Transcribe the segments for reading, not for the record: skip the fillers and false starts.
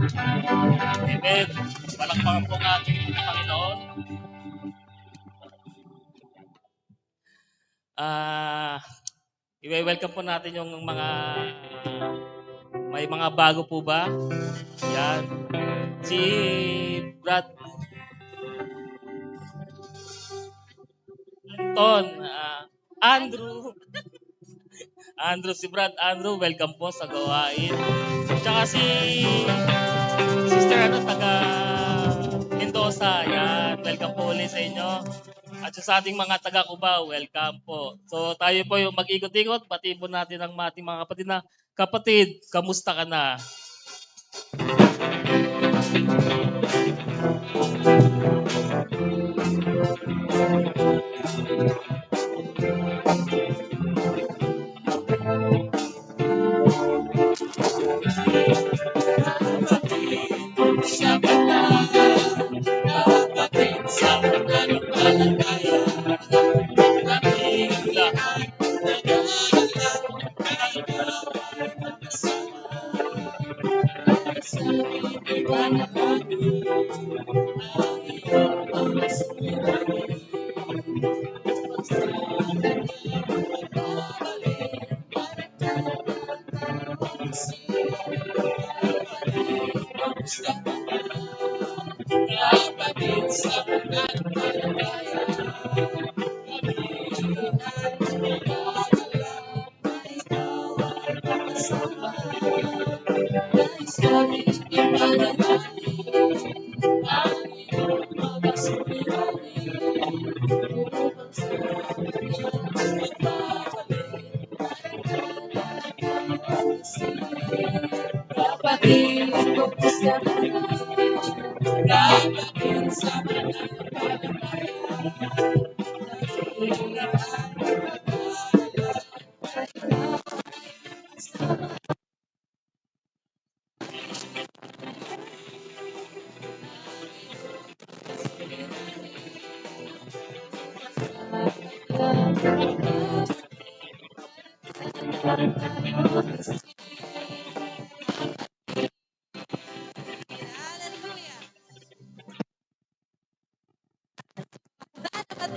Amen. Palakpakan po ang ating Panginoon. I-welcome po natin yung may mga bago po ba? Yan. Si Brad Anton, si Brad Andrew, welcome po sa gawain. Tsaka si Sister taga Mendoza, yan, welcome po ulit sa inyo. At sa ating mga taga Cubao, welcome po. So tayo po yung mag-ikot-ikot, pati po natin ang ating mga kapatid, kamusta ka na?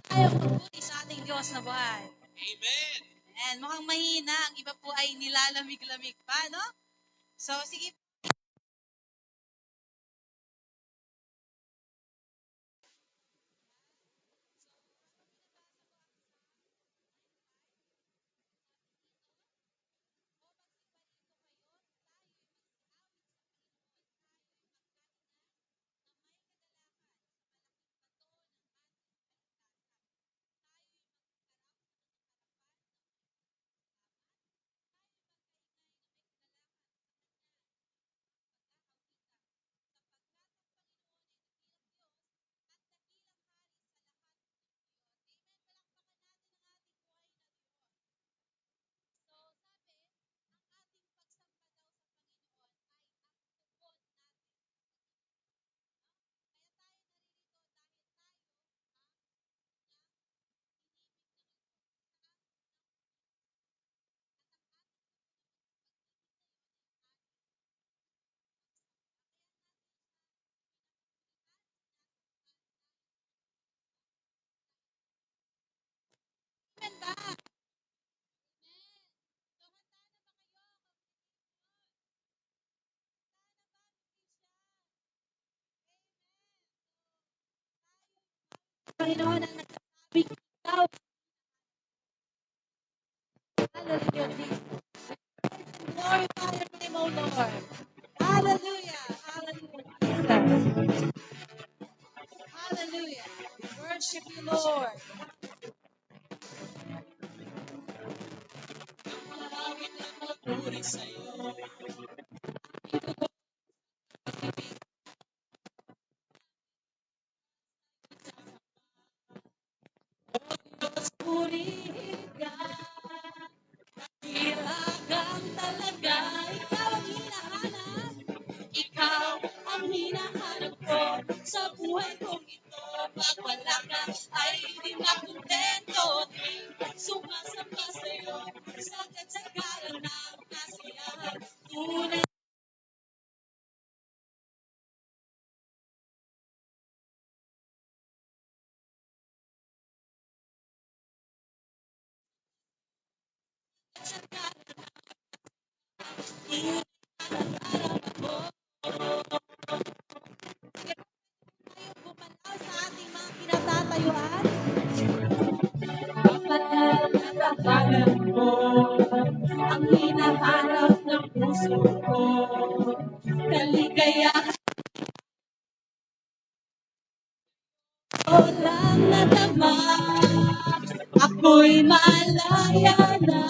Tayo mabuti sa ating Diyos na buhay. Amen. And mukhang mahina, ang iba po ay nilalamig-lamig pa, no? So, sige. Panginoon ang nagsasabi ikaw. Hallelujah, Jesus. Glorify your name, O Lord. Hallelujah. Hallelujah. Hallelujah. Worship you, Lord. Purihin ka. Ilagang talaga. Ikaw ang hinahanap. Ikaw ang hinahanap ko sa buhay kong ito. Pag wala ka ay di na kontento. Sumasamba sa'yo sa katagalan ng kasiyahan. Bumalaw sa ating mga kinatatayuan. Kapag mo ang hinahanap ng puso ko, kaligayahan ko lang nadama, ako'y malaya na.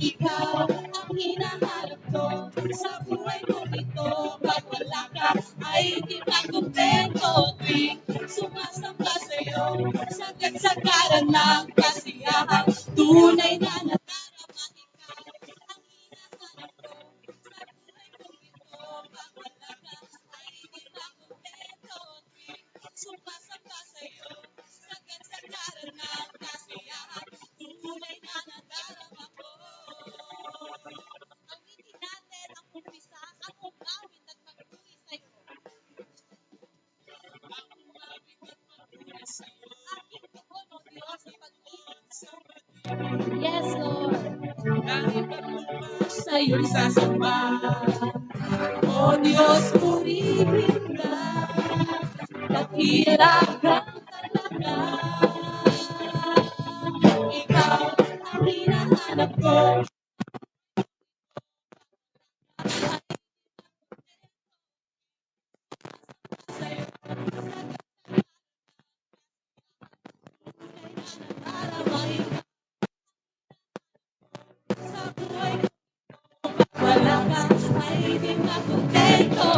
Ikaw ang hinahanap ko sa buhay kong ito. Pag wala ka ay di makontento. Tuwing sumasamba sa'yo, sagad-sagaran ng kasiyahan. Tunay na nadarama, ikaw ang hinahanap ko sa buhay kong ito. Pag wala ka ay di makontento. Tuwing sumasamba sa'yo, sagad-sagaran ng kasiyahan. Tunay na nadarama ko. Awitin natin ang umpisa, ang umawit at magpuwi sa'yo. Aking tugon, O Diyos, sa pag-ibig sa'yo. Yes, Lord. Kahit maglupas sa'yo'y sasamba. O Diyos, purihin ka. Dakila kang talaga. Ikaw ang hinahanap ko. Sa'yo, nadarama ikaw sa buhay ko. Wala ka ay di makontento.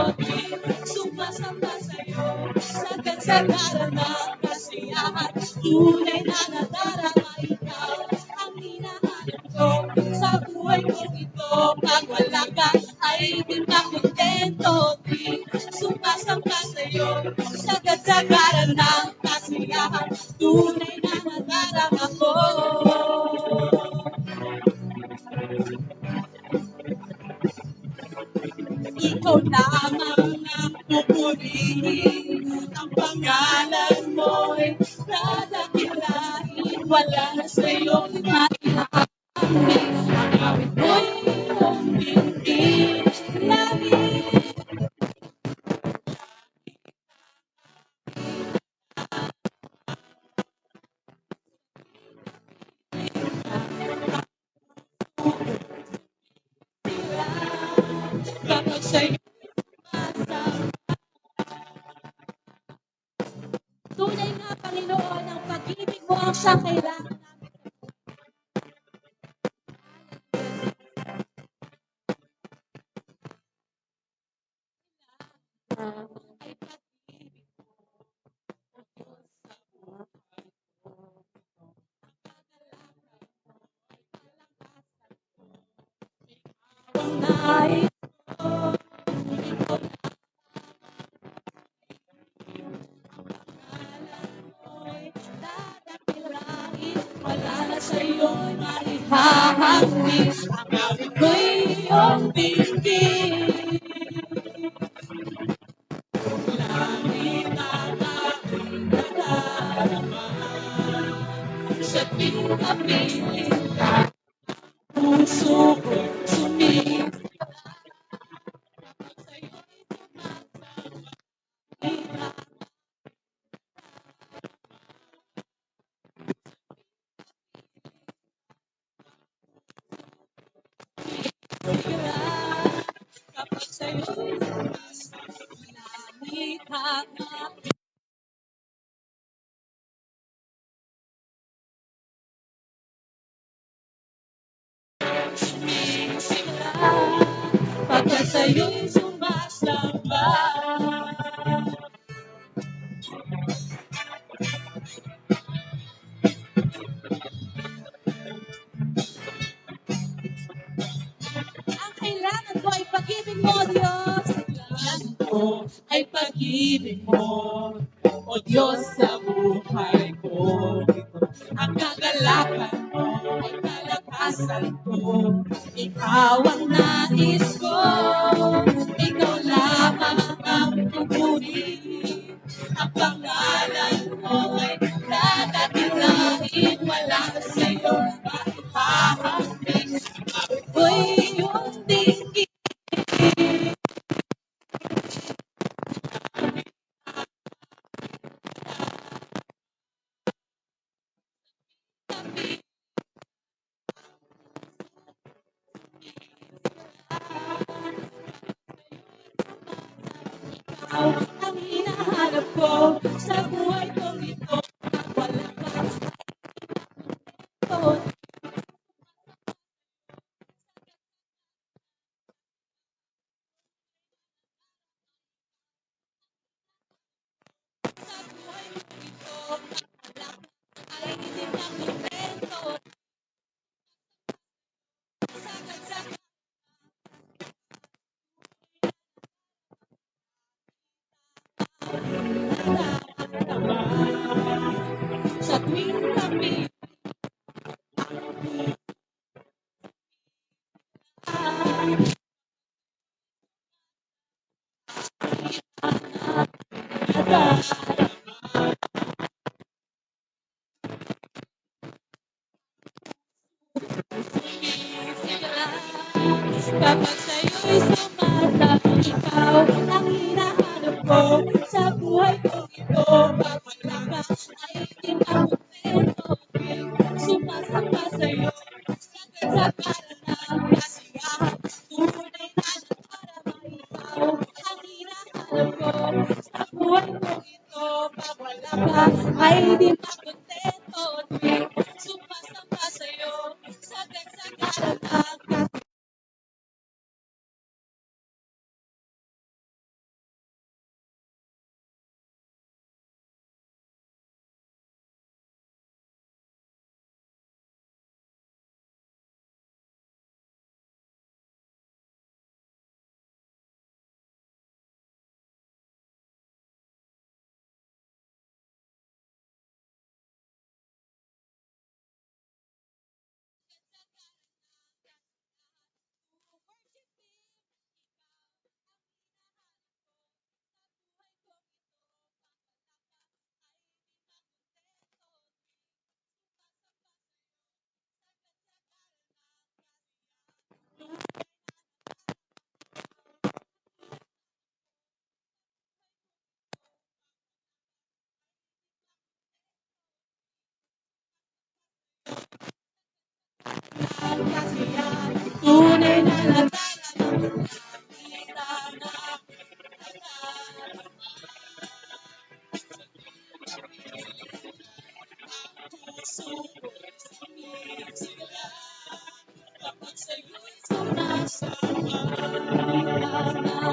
Sumasamba sa'yo, sagad-sagaran ng kasiyahan. Tunay na nadarama ikaw ang hinahanap ko sa buhay kong ito. Pag wala ka ay di makontento. Sumasamba sa'yo, sagad-sagaran ng kasiyahan. Tunay na nadarama ko. Ikaw lamang ang pupurihin, ang pangalan mo'y dadakilain. Wala na sa'yo'y maihahamon, ang awit mo'y iyong binti. Langit kapag sa'yo masang. Tunay nga, Panginoon, ang pag-ibig mo ang siyang kailangan namin. Ay pag-ibig mo, O Diyos, sa buhay ko. Ang kagalakan mo ay kalakasan ko. Ikaw ang nais ko. Ikaw mo'y dadakilain. Wala na sa'yo'y maihahangin. Ang awit ko'y iyong binti. Langit ang aking nadarama. Sa tuwing kapiling ka, puso ko sumibig. Kapag sa'yo'y sumasamba, kapag sa'yo'y sumasamba, langit ang aking sumisigla. Kapag sa'yo'y sumasamba. Ang kailangan ko ay pag-ibig mo, Diyos. Kailangan ko ay pag-ibig mo, O Diyos, sa buhay ko. Ang kagalakan mo ay kalakasan ko. Ikaw ang nais ko. Ikaw lamang ang pupurihin. Ang pangalan mo ay dadakilain. Wala na sa'yo maihahambing. ikaw ang hinahanap ko sa buhay kong ito. Wala ka ito. Sa buhay kong ito, wala ka ay hindi pa kontento. Sagad sa sa tuwing kami kapag sa'yo'y sumasama, ikaw ang hinahanap ko sa buhay kong ito. Pag wala ka ay hindi makontento. Sumasamba sa'yo sagad sa para ng kasiyahan. Tunay na nadarama, ikaw ang hinahanap ko sa buhay kong ito. Pag wala ka ay hindi makontento. Sumasamba sa'yo sagad sa para ng kasiyahan. Tunay na nadarama, kita na puso ko sumisigla. Kapag sa'yo'y sumasama, kita na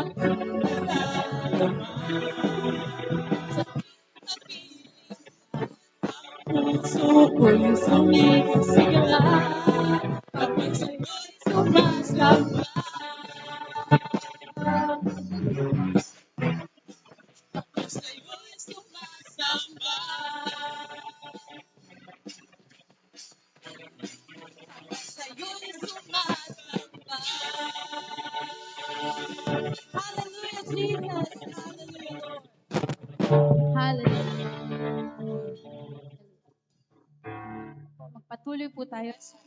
nadarama. Sa kapiling puso ko'y sumisigla. Kapag sa'yo'y sumasamba. Kapag sa'yo'y sumasamba. Sa'yo'y sumasamba. Hallelujah, Jesus. Hallelujah, Lord. Hallelujah. Magpatuloy po tayo sa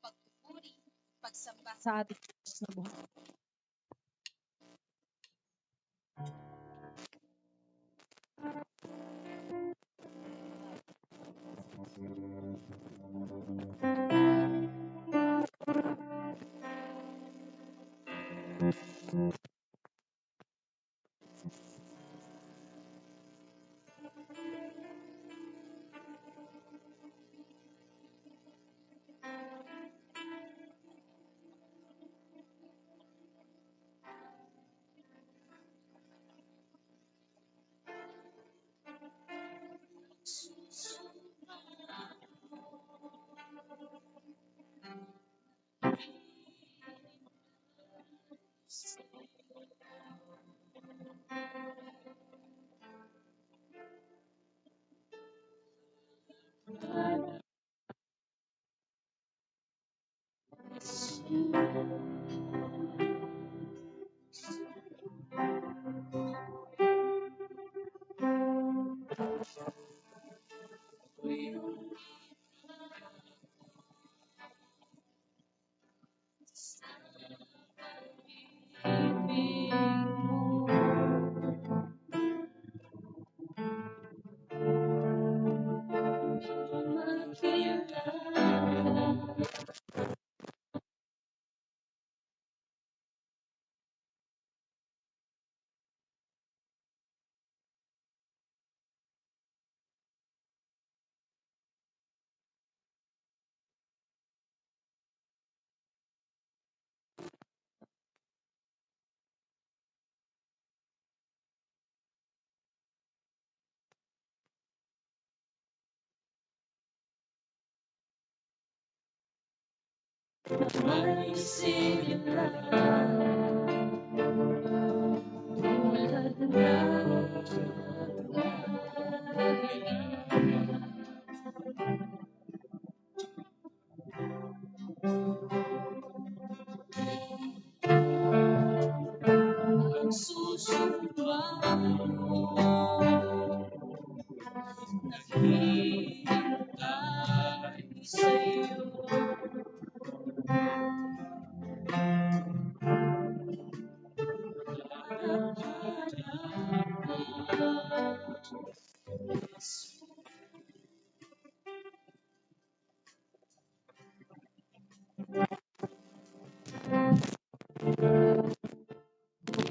pagpupuri, pagsamba sa ating Diyos na buhay. may sigla tulad ng susunod naghihintay sa'yo.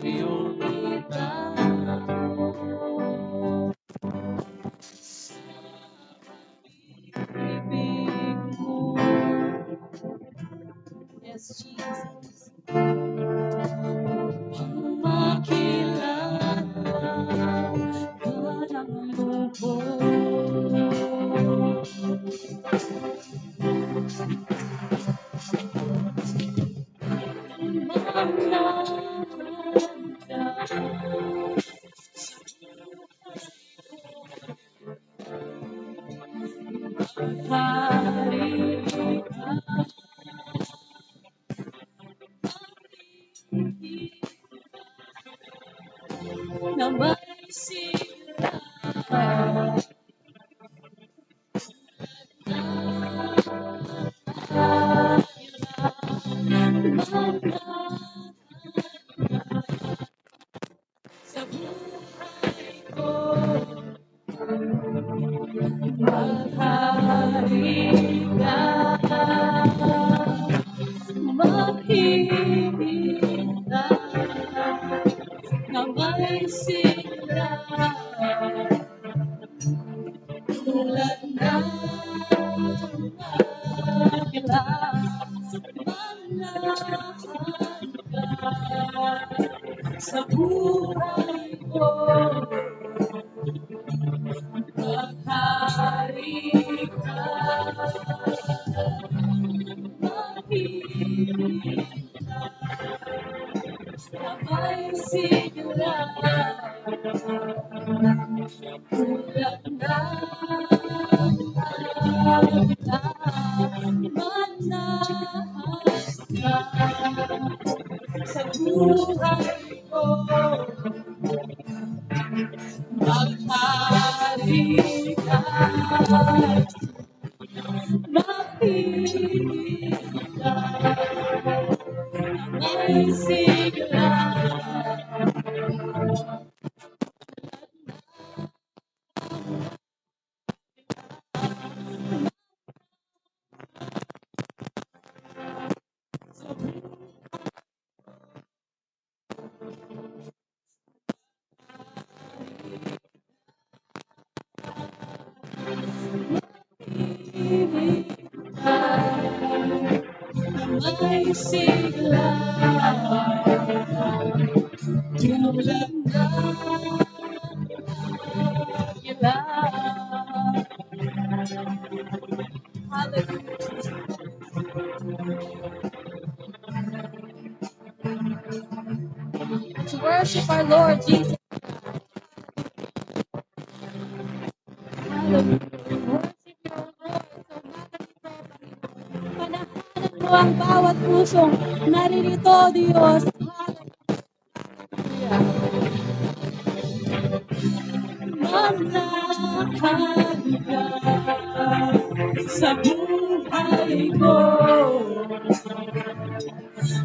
Iyong itago sa bibig mo. Yes, Jesus. Ang makilala ka ng lubos. Na may sigla sa buhay ko. Maghari ka, maghihintay na may sigla tulad ng agila. Manahan ka sa buhay ko. Maghari ka, maghihintay na may sigla tulad ng agila. Manahan ka sa buhay ko. Maghari ka, maghihintay na may sigla sa buhay na may sigla tulad ng agila. To worship our Lord Jesus. Hallelujah. Worship your Lord. So magalito, Panginoon. Panahanan mo ang bawat pusong naririto, Diyos. Hallelujah. Manahan ka sa buhay ko.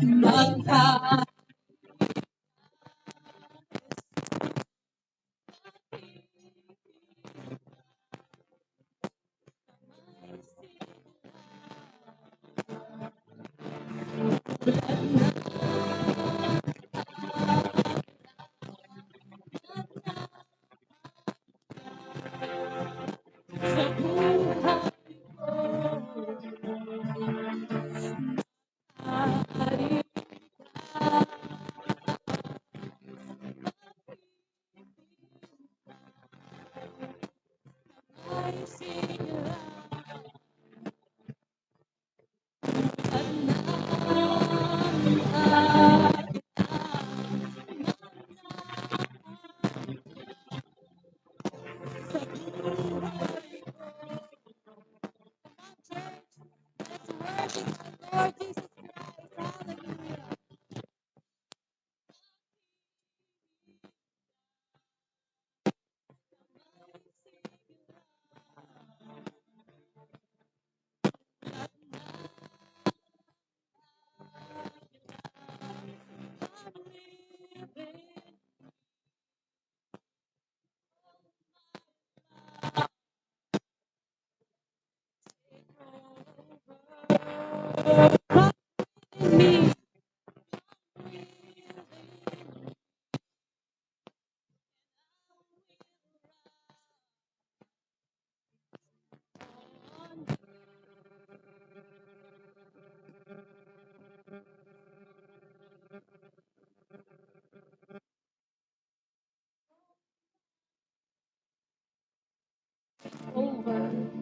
Maghari sa buhay ko. Maghari ka, may sigla at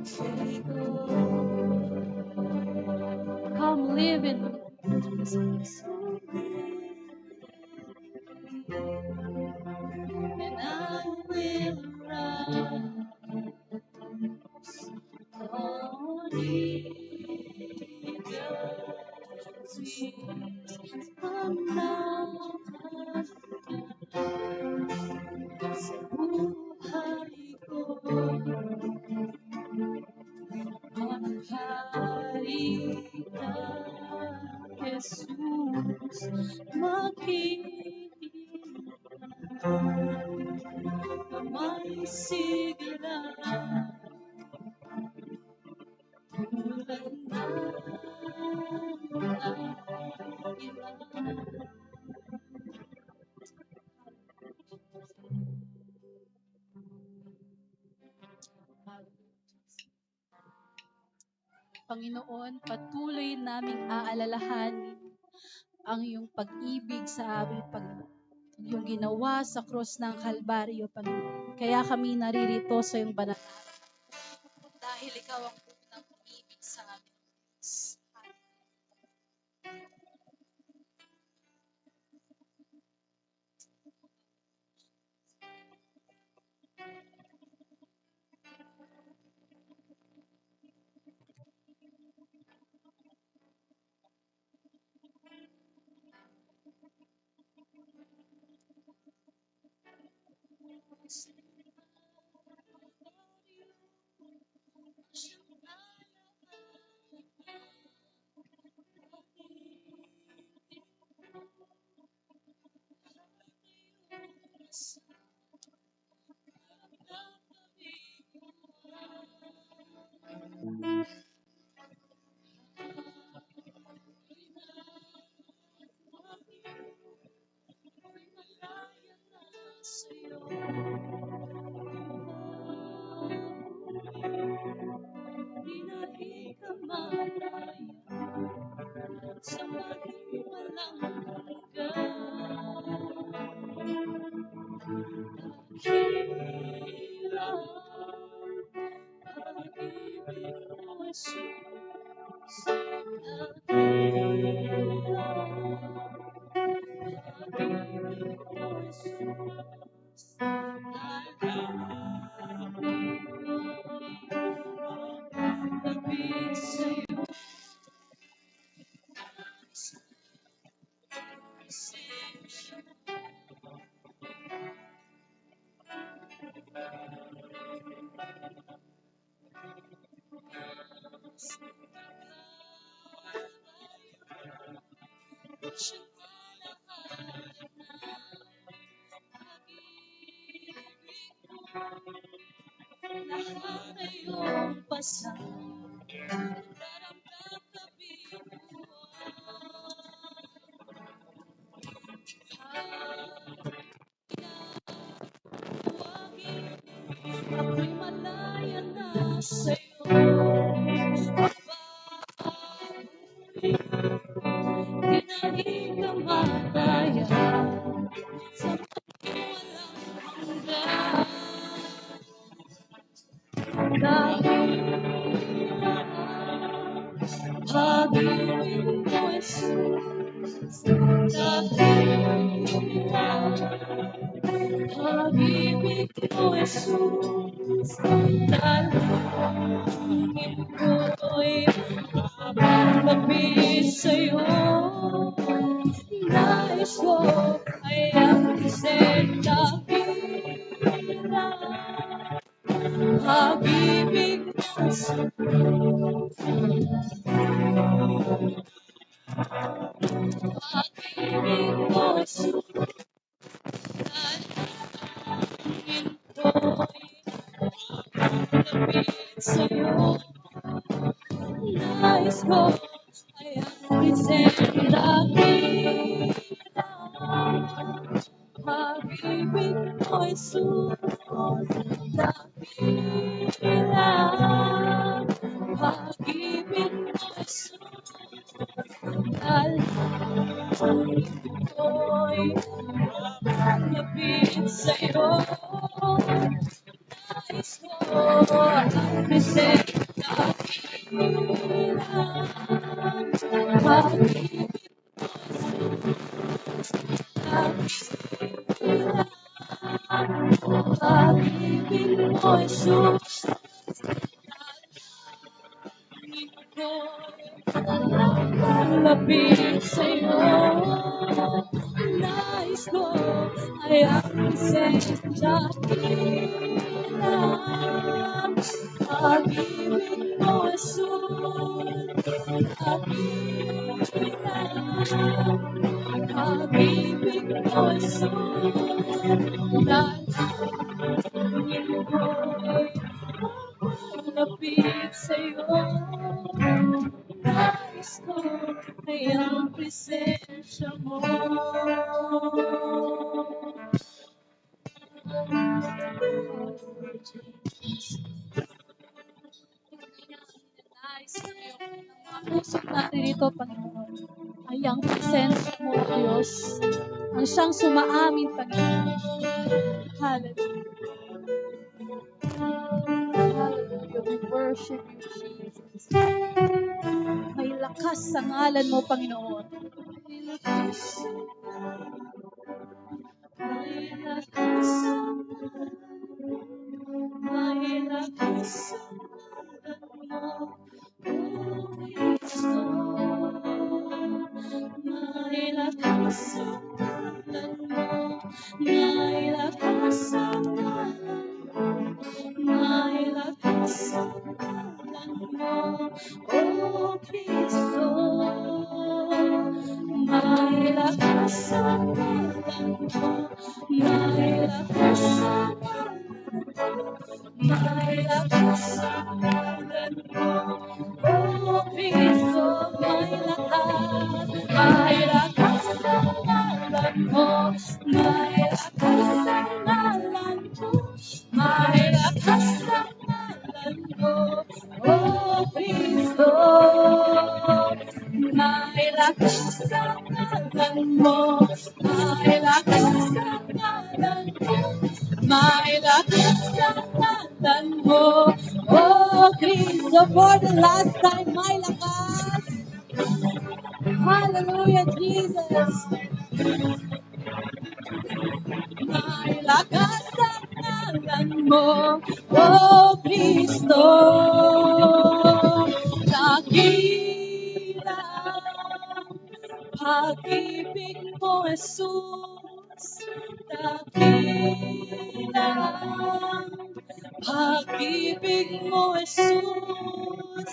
Take come live in me. And I will rise on eagle's wings. Come now, sa buhay ko. Maghari ka, Jesus, makikita na may sigla tulad ng ilan. Panginoon, patuloy naming aalalahanin ang iyong pag-ibig sa aming Panginoon. Yung ginawa sa krus ng Kalbaryo, Panginoon. Kaya kami naririto sa iyong banal na araw. Dahil ikaw ang unang umibig sa amin. Di ka malaya sa walang hirap. Pag-ibig mo, Jesus, dakilang. Pag-ibig mo, Jesus, lapit sa'yo. Lahat ay iyong pasang daramdam na binuhay. Ako'y malaya na sa'yo. Di na ikamataya sa walang hanggan. Pag-ibig mo, Jesus, dakilang. Pag-ibig mo, Jesus, dalangin ko'y mapapalapit sa'yo. Nais ko ay ang isang dakilang. Pag-ibig mo, Jesus, pag-ibig mo, Jesus, dalangin ko'y mapapalapit sa'yo. Nais ko ay ang isang dakilang. Pag-ibig mo, Jesus, dakilang. Pag-ibig mo, Jesus, dalangin ko'y mapapalapit sa'yo. Nais ko ang presensya Pag-ibig mo, Jesus, lapit sa'yo. Nais ko ay ang presensya ilang. Pag-ibig mo, Jesus, pag-ibig mo, Jesus, dalangin ko'y lapit sa'yo. Nais ko ay ang presensya mo. Nais ko yung mga puso natin dito, Panginoon, ay ang presensya mo, Diyos, ang siyang sumaamin, Panginoon. Hallelujah. Hallelujah. We worship you, Jesus. May lakas sa ngalan mo, Panginoon. May lakas. May lakas. May lakas sa ngalan mo, O Kristo. May lakas sa ngalan mo. May lakas sa ngalan mo. May lakas sa ngalan mo, O Kristo. May lakas sa ngalan mo. May lakas sa ngalan mo. May lakas sa ngalan mo, O Kristo. May lakas. May lakas sa ngalan mo. May lakas sa ngalan mo. May lakas sa ngalan mo, O Kristo. May lakas sa ngalan mo. May lakas sa ngalan mo. May lakas sa ngalan mo, O Kristo. For the last time, may lakas. Hallelujah, Jesus. May lakas sa ngalan mo, O Kristo. Dakila pag-ibig mo, Jesus. Dakila pag-ibig mo, Jesus.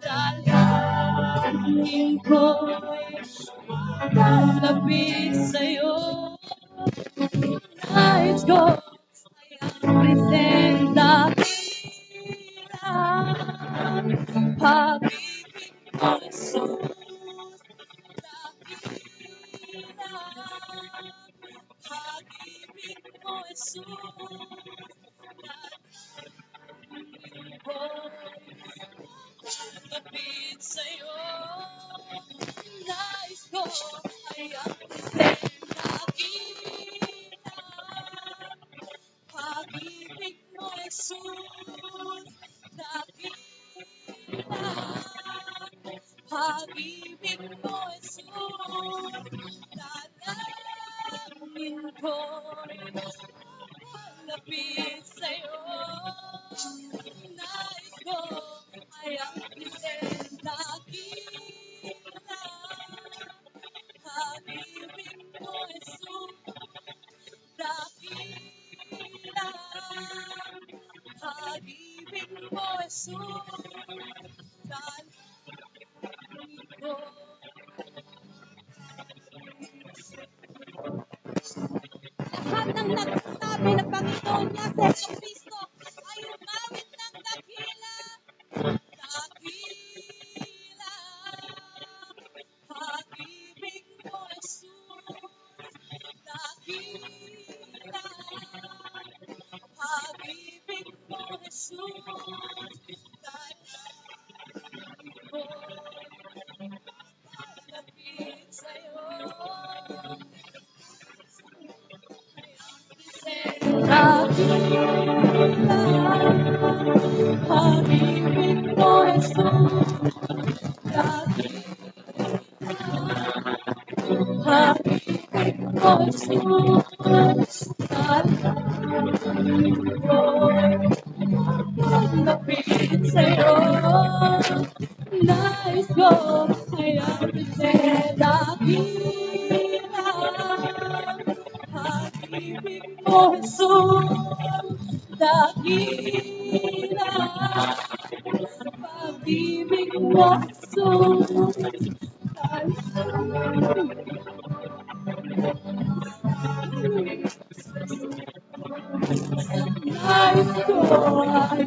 Dalangin ko'y malapit sa'yo. Nais ko ay ang presensya ilang. Pag-ibig mo, Jesus. Pag-ibig mo, Jesus. Dalangin ko'y malapit sa'yo. Nais ko ay ang presensya ilang. Pag-ibig mo, Jesus. Dakila pag-ibig mo, Jesus. Dalangin ko'y malapit sa'yo. Nais ko ay ang presensya ilang. Pag-ibig mo, Jesus. Dakila pag-ibig mo, Jesus. Dalangin ko. Lahat ng nagsasabi na Panginoon niya sa Yesu Kristo ay umawit ng dakila. Dakila pag-ibig mo, Jesus. Dakila pag-ibig mo, Jesus. Dalangin ko malapit sa'yo. Dakila pag-ibig mo, Jesus. Dakila pag-ibig mo, Jesus. Maglapit sa'yo. Nais ko ay apitin dakilang pag-ibig mo, Jesus. Dakilang pag-ibig mo, Jesus. Nais ko ay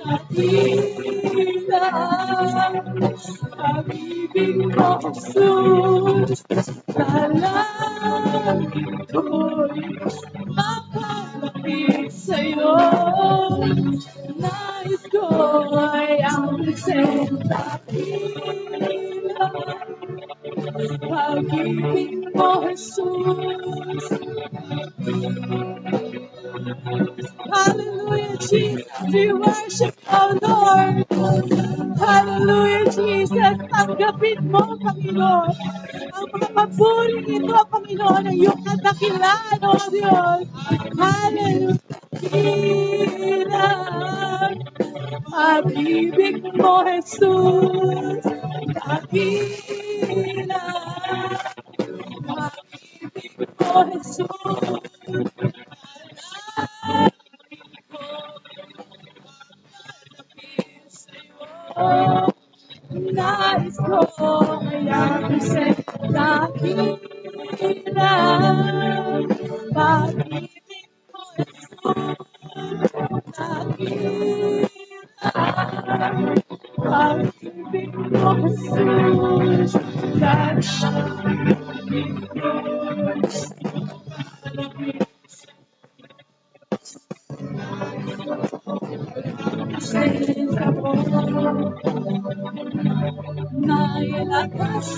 apitin dakilang pag-ibig mo, Jesus. Dalangin ko'y makalapit sa'yo. Nais ko ay ang dakilang pag-ibig mo, Jesus. Hallelujah, Jesus. We worship our Lord. Hallelujah, Jesus. Tanggapin mo, Panginoon. Ang mga paburing ito, Panginoon, ay iyong kadakilaan, O Diyos. Hallelujah. Dakilang pag-ibig mo, Jesus. Dakilang pag-ibig mo, Jesus. Nais ko ay apitin dakilang pag-ibig mo, Jesus. Dakilang pag-ibig mo, Jesus. May lakas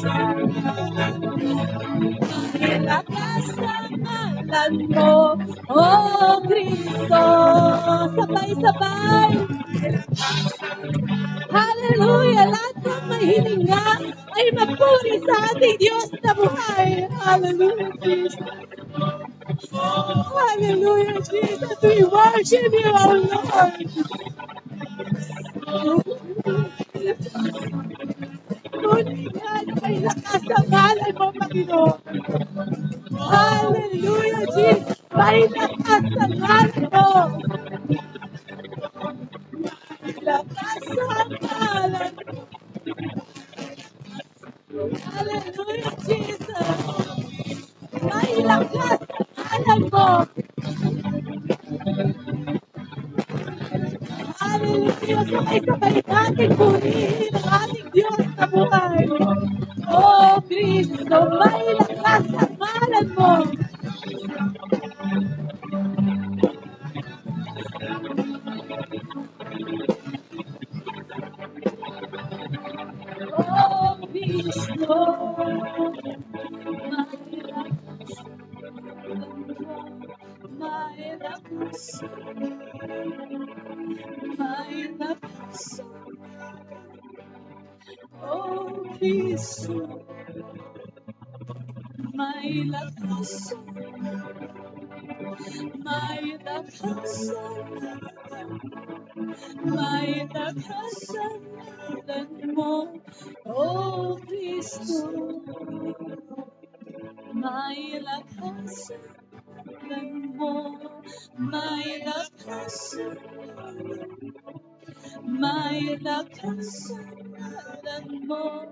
ang ngalan mo, O Kristo. Sabay-sabay. Hallelujah! Lahat ng may hininga ay mapuri sa ating Diyos na buhay. Hallelujah, Jesus. Hallelujah, Jesus. We worship you, our Lord. Tunay nga na may lakas ang ngalan mo, Panginoon. Hallelujah, Jesus. May lakas ang ngalan mo. Lakas ang ngalan mo. Hallelujah, Jesus. May lakas ang ngalan mo. Hallelujah. Sabay-sabay natin purihin ang ating Diyos na buhay. Oh, Kristo, may lakas ang ngalan mo. Oh, Kristo, may lakas, may lakas. Oh, Kristo, may lakas, may lakas, may lakas ang ngalan mo. Oh, Kristo, may lakas ang ngalan mo. May lakas, may lakas ang ngalan mo.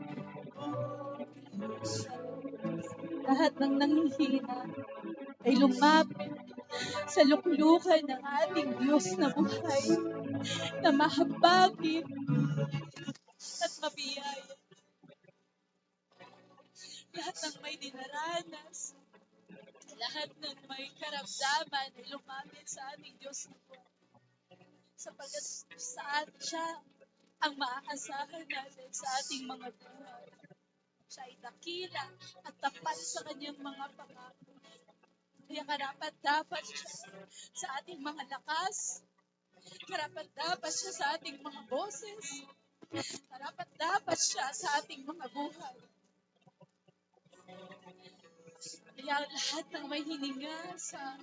Lahat ng nanghihina ay lumapit sa luklukan ng ating Diyos na buhay, na mahabagin at mabiyaya. Lahat ng may dinaranas, lahat ng may karamdaman ay lumapit sa ating Diyos na buhay. Sapagat saan siya ang maaasahan natin sa ating mga buhay. Siya ay dakila at tapat sa kanyang mga pangako. Kaya karapat-dapat siya sa ating mga lakas, Karapat-dapat siya sa ating mga boses. Karapat-dapat siya sa ating mga buhay. Kaya lahat ng may hininga sa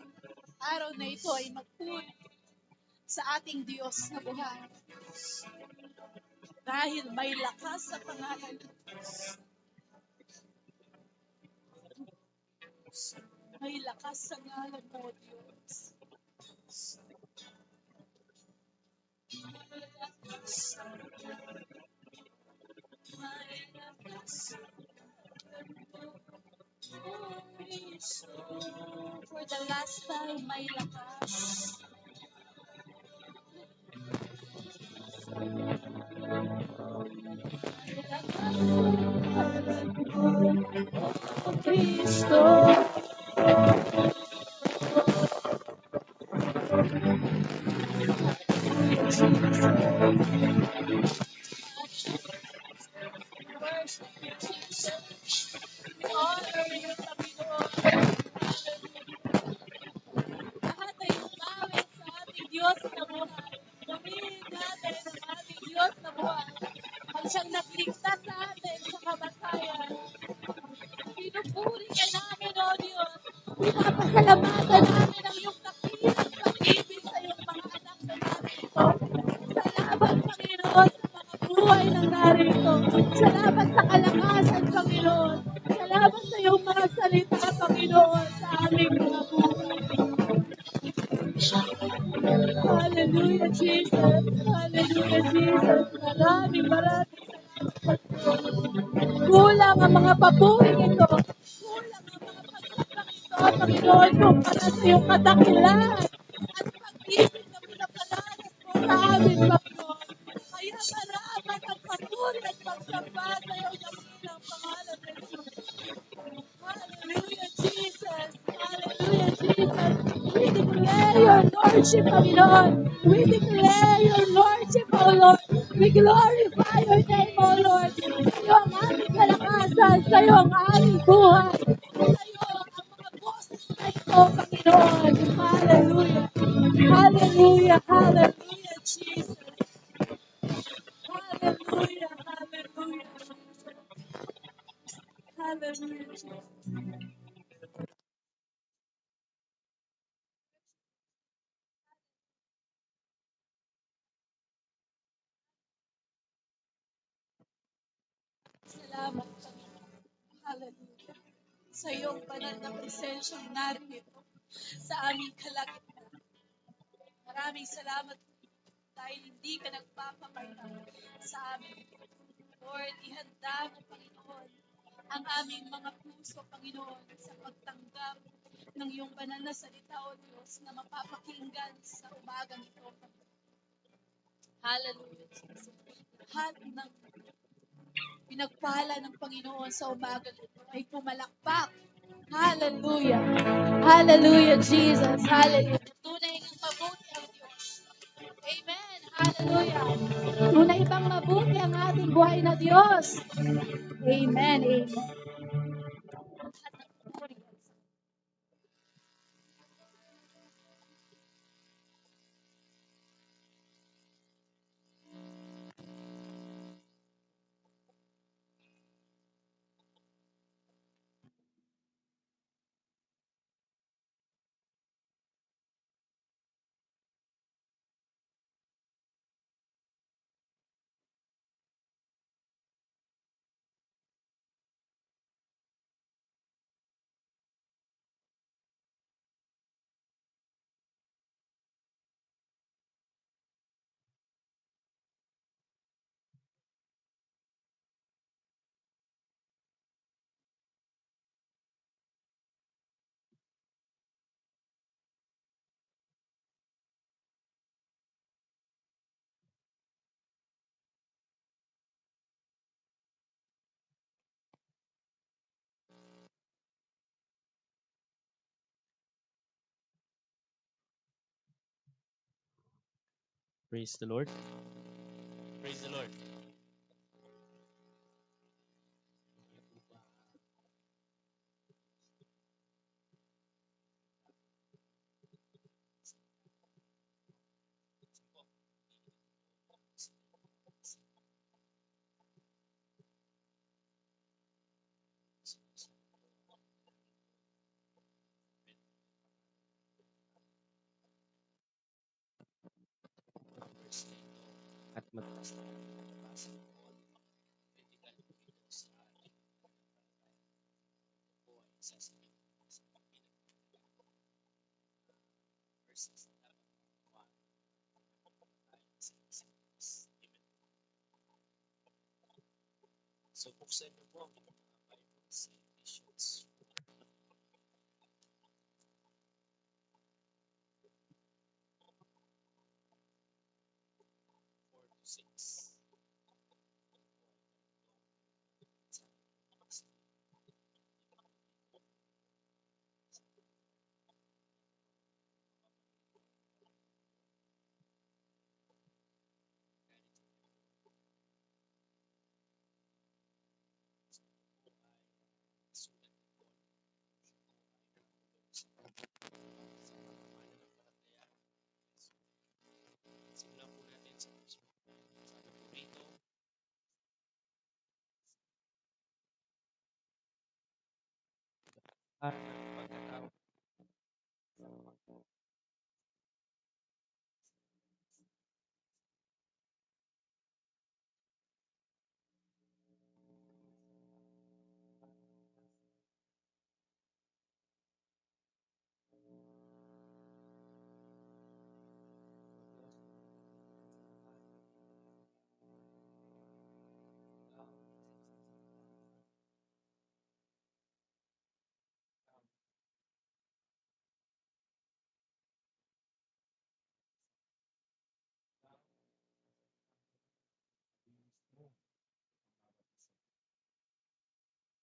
araw na ito ay magpuri sa ating Diyos na buhay. Dahil may lakas sa pangalan. May lakas sa ngalan mo, Diyos. May lakas. For the last time, may lakas. Cristo. Worship you, Jesus. Honor you, Panginoon. Lahat ay umawit sa ating Diyos na buhay. Pumili natin ang ating Diyos na buhay. Ang siyang nagligtas sa atin sa kamatayan. Pinupuri ka namin, O Diyos. Pinapasalamatan namin ang iyong dakilang pag-ibig sa iyong mga anak na narito. Salamat, Panginoon, sa mga buhay na narito. Salamat sa kalakasan, Panginoon. Salamat sa iyong mga salita, Panginoon, sa aming mga buhay. Hallelujah, Jesus. Hallelujah, Jesus. Maraming salamat, Panginoon. Kulang ang mga papuring ito. Kulang ang mga pagsapang ito, Panginoon, kumpara sa iyong kadakilan at pag-ibig na pinapalanas mo sa amin, Panginoon. Kaya marapat ang papuri at pagsamba sa iyong dakilang pangalan ng Jesus. Hallelujah, Jesus. Hallelujah, Jesus. We declare your Lordship, Panginoon. We declare your Lordship, O Lord. We glorify your name, O Lord. Sa iyo ang aming kalakasan. Sa iyo ang aming buhay. Sa iyo ang mga boses na ito, Panginoon. Hallelujah. Hallelujah. Hallelujah, Jesus. Hallelujah. Hallelujah. Hallelujah, Jesus. Salamat, Panginoon. Hallelujah. Sa iyong banal na presensyang narito sa aming kalagitnaan. Maraming salamat dahil hindi ka nagpapakita sa amin. Lord, ihanda mo, Panginoon, ang aming mga puso, Panginoon, sa pagtanggap ng iyong banal na salita, O Diyos, na mapapakinggan sa umagang ito. Hallelujah, Jesus. Lahat ng pinagpala ng Panginoon sa umagang ito ay pumalakpak. Hallelujah. Hallelujah, Jesus. Hallelujah. Tunay ng mabuti ang Diyos. Amen. Hallelujah. Tunay bang mabuti ang ating buhay na Diyos? Amen. Amen. Praise the Lord. Praise the Lord. at magtas na ng pagkabasa noon. Pwede ka lumito sa ating po ay isa sa verses na dapat makuha tayo sa Ephesians. Amen. So, buksan niyo po ang inyong mga Bible sa Ephesians 4-6. Sulat ni Paul. Siya po ay nakatulong sa mga mananampalataya. Simulan po natin sa verse 1. Sabi po rito, at ng pagkatawag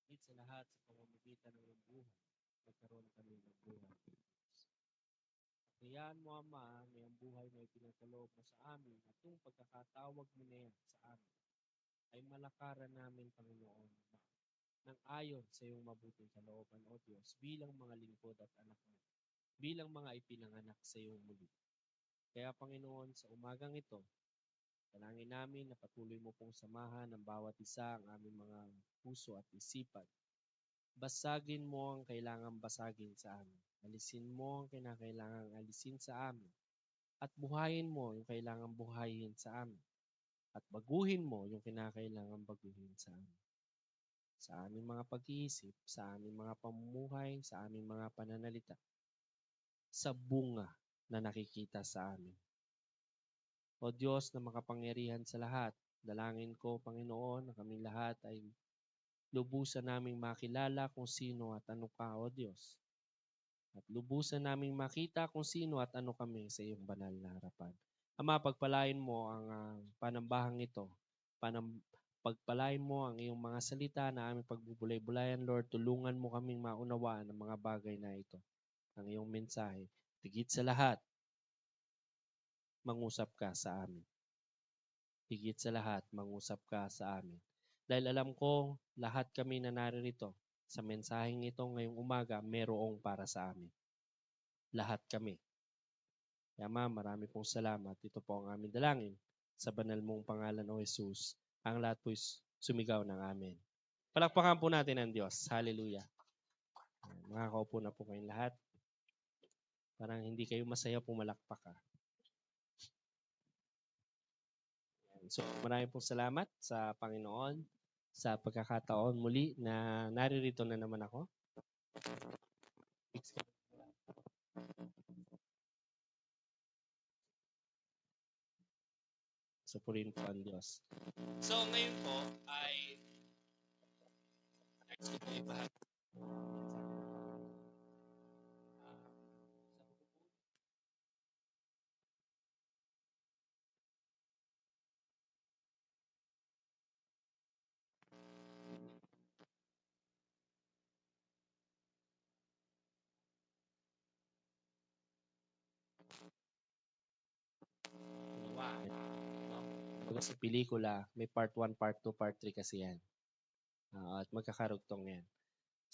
higit sa lahat sa pamamagitan ng iyong buhay, magkaroon kami ng buhay. Kayaan mo, Ama, na ang buhay na ipinagkaloob mo sa amin at yung pagkakatawag mo na yan sa amin ay malakaran namin, Panginoon, ng ayon sa iyong mabuting kalooban, O Diyos, bilang mga lingkod at anak mo, bilang mga ipinanganak sa iyong muli. Kaya, Panginoon, sa umagang ito, dalangin namin na patuloy mo pong samahan ng bawat isa ang aming mga puso at isipan. Basagin mo ang kailangang basagin sa amin. Alisin mo ang kinakailangang alisin sa amin. At buhayin mo yung kailangang buhayin sa amin. At baguhin mo yung kinakailangang baguhin sa amin. Sa aming mga pag-iisip, sa aming mga pamumuhay, sa aming mga pananalita. Sa bunga na nakikita sa amin. O Diyos na makapangyarihan sa lahat, dalangin ko, Panginoon, na kaming lahat ay lubusan naming makilala kung sino at ano ka, O Diyos. At lubusan naming makita kung sino at ano kami sa iyong banal na harapan. Ama, pagpalain mo ang panambahang ito. Pagpalain mo ang iyong mga salita na aming pagbubulay-bulayan, Lord. Tulungan mo kaming maunawaan ang mga bagay na ito, ang iyong mensahe. Higit sa lahat, mangusap ka sa amin. Higit sa lahat, mangusap ka sa amin. Dahil alam ko, lahat kami na naririto sa mensaheng ito ngayong umaga, merong para sa amin. Lahat kami. Kaya Ama, marami pong salamat. Ito po ang aming dalangin. Sa banal mong pangalan, O Jesus, ang lahat po'y sumigaw ng amen. Palakpakan po natin ang Diyos. Hallelujah. Makakaupo na po kayong lahat. Parang hindi kayo masaya pumalakpak ka. So marami pong salamat sa Panginoon sa pagkakataon muli na naririto na naman ako. So purihin po ang Diyos. So ngayon po ay next ko po ibahagi. Sa pelikula, may part 1, part 2, part 3 kasi yan. At magkakarugtong yan.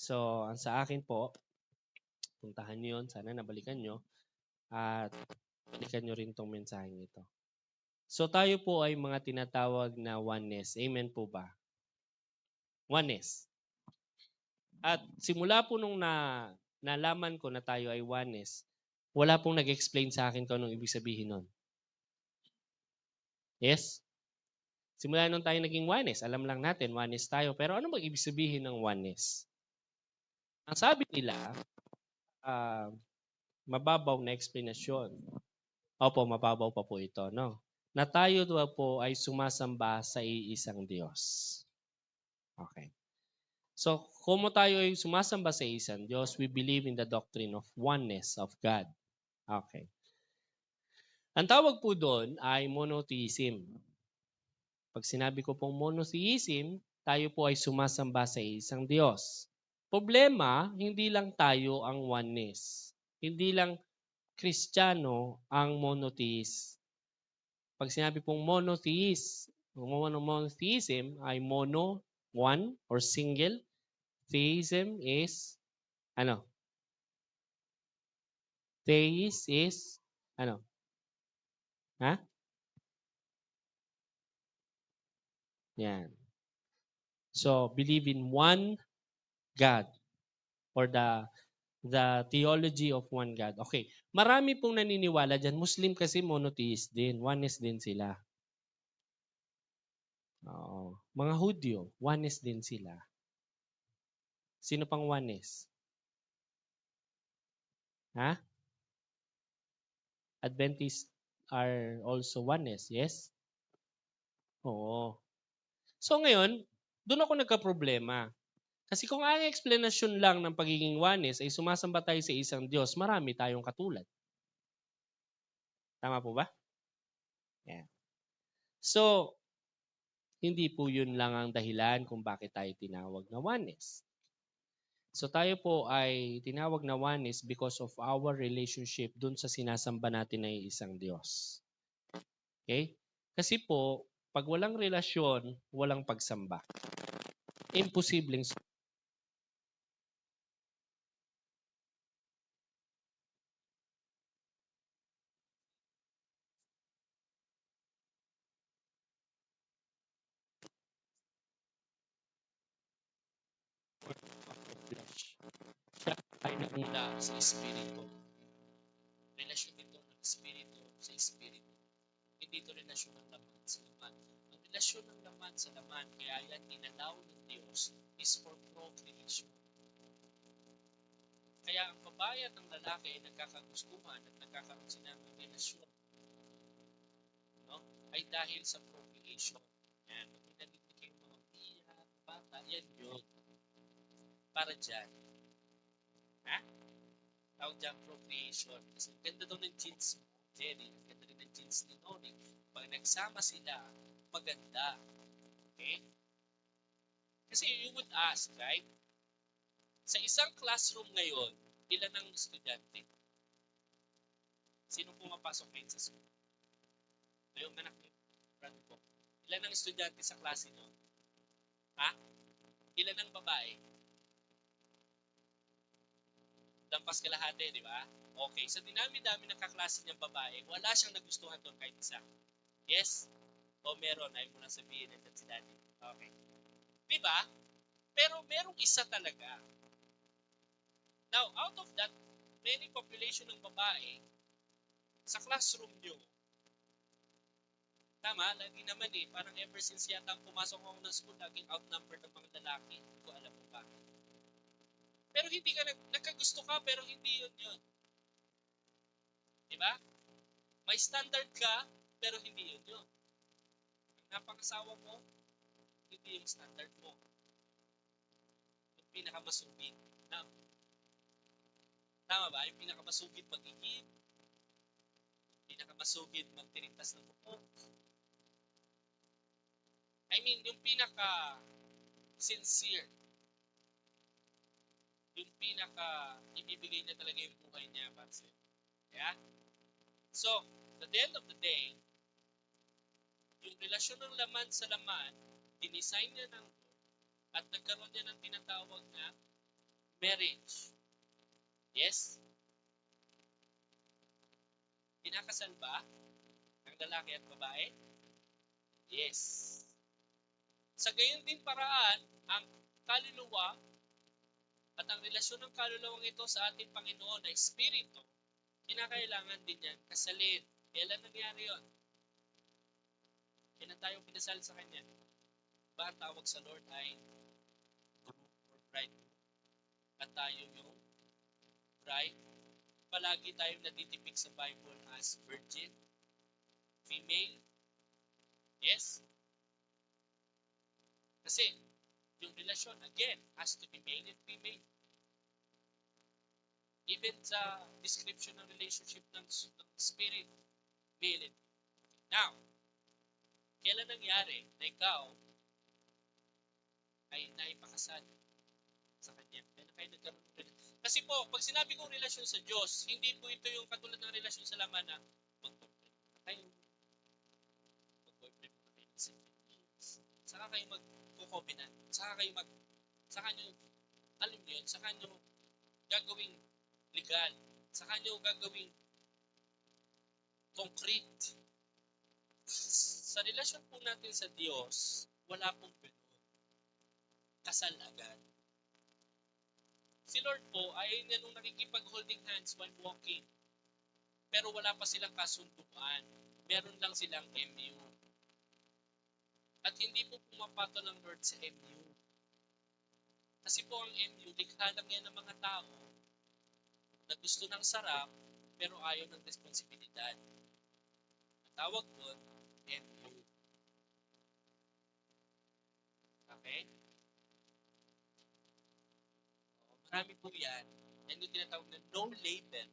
So, ang sa akin po, puntahan nyo yun. Sana nabalikan nyo. At balikan nyo rin tong mensaheng ito. So, tayo po ay mga tinatawag na oneness. Amen po ba? Oneness. At simula po nung nalaman ko na tayo ay oneness, wala pong nag-explain sa akin kung anong ibig sabihin nun. Yes? Simula nung tayo naging oneness, alam lang natin, oneness tayo. Pero ano bang ibig sabihin ng oneness? Ang sabi nila, ah, mababaw na explanation. Opo, mababaw pa po ito, no? Na tayo daw po ay sumasamba sa iisang Diyos. Okay. So, kung tayo ay sumasamba sa isang Diyos, we believe in the doctrine of oneness of God. Okay. Ang tawag po doon ay monotheism. Pag sinabi ko pong monotheism, tayo po ay sumasamba sa isang Diyos. Problema, hindi lang tayo ang oneness. Hindi lang Kristiyano ang monotheist. Pag sinabi pong monotheism ay mono, one, or single. Theism is, ano? Theist is, ano? Ha? Yan. So, believe in one God or the theology of one God. Okay. Marami pong naniniwala dyan. Muslim kasi monotheist din. Oneness din sila. Oo. Mga Hudyo, oneness din sila. Sino pang oneness? Ha? Adventists are also oneness, yes? Oo. So ngayon, doon ako nagka-problema. Kasi kung ang explanation lang ng pagiging oneness ay sumasamba tayo sa isang Diyos, marami tayong katulad. Tama po ba? Yeah. So, hindi po yun lang ang dahilan kung bakit tayo tinawag na oneness. So tayo po ay tinawag na oneness because of our relationship dun sa sinasamba natin na isang Diyos. Okay? Kasi po, pag walang relasyon, walang pagsamba. Imposibleng flesh. Siya ay nagmula sa Espiritu. Relasyon ito ng Espiritu sa Espiritu. Hindi ito relasyon ng laman sa laman. Ang relasyon ng laman sa laman, kaya yan inalaw ng Diyos, is for procreation. Kaya ang babae at ang lalaki ay nagkakagustuhan at nagkakaroon sila ng relasyon, no? Ay dahil sa procreation. Yan. Pag pinalitik yung mga biya, bata, yan yun. Para dyan. Ha? Tawag dyan procreation. Kasi ang ganda daw ng genes mo, Jerry. Ang ganda rin ng genes ni Noni. Pag nagsama sila, maganda. Okay? Kasi you would ask, right? Sa isang classroom ngayon, ilan ang estudyante? Sino pumapasok ngayon sa school? Ngayong anak niyo, brother ko. Ilan ang estudyante sa klase niyo? Ha? Ilan ang babae? Lampas kalahati, di ba? Okay, sa dinami-dami ng kaklase niyang babae, wala siyang nagustuhan doon kahit isa. Yes? O meron, ayaw mo lang sabihin nandiyan si daddy. Okay. Di ba? Pero merong isa talaga. Now, out of that, many population ng babae, sa classroom nyo, tama, lagi naman parang ever since yata pumasok ako ng school, laging outnumbered ng mga lalaki. Hindi ko alam kung bakit. Pero hindi ka nagkagusto ka, pero hindi yun. Di ba? May standard ka, pero hindi yun. Ang napakasawa mo, hindi yung standard mo. Yung pinakamasugid. Tama ba? Yung pinakamasugid magiging, pinakamasugid magtirintas ng buhok. I mean, yung pinaka-sincere, yung pinaka-ibibigay niya talaga yung buhay niya para sa'yo. Yeah? So, at the end of the day, yung relasyon ng laman sa laman, dinisign niya ng at nagkaroon niya ng tinatawag na marriage. Yes? Pinakasal ba ang lalaki at babae? Yes. Sa gayon din paraan, ang kaluluwa at ang relasyon ng kaluluwang ito sa ating Panginoon na Espiritu, kinakailangan din yan kasalin. Kailan nangyari yun? Kailan tayo pinasal sa Kanya? Ba ang tawag sa Lord ay groom or bride? At tayo yung bride. Palagi tayong natitipik sa Bible as virgin, female. Yes? Kasi yung relasyon, again, has to be male and female. Even sa description ng relationship ng spirit, male and female. Now, kailan nangyari na ikaw ay naipakasal sa Kanya? Kailan kayo nagkaroon ng relasyon? Kasi po, pag sinabi kong relasyon sa Diyos, hindi po ito yung katulad ng relasyon sa laman na mag-boyfriend na kayo. Mag-boyfriend na kayo ng 7 years. Saka kayo mag-covenant. Saka nyo, alam nyo yun, saka nyo gagawing legal. Saka nyo gagawing concrete. Sa relasyon po natin sa Diyos, wala pong ganun. Kasal agad. Si Lord po, ayaw niya nung nakikipag-holding hands while walking. Pero wala pa silang kasunduan. Meron lang silang MU. At hindi po pumapato ng Lord sa MU. Kasi po ang MU, likha lang yan ng mga tao na gusto ng sarap, pero ayaw ng responsibilidad. Ang tawag doon, MU. Okay? Marami po yan. Yan yung tinatawag na no label.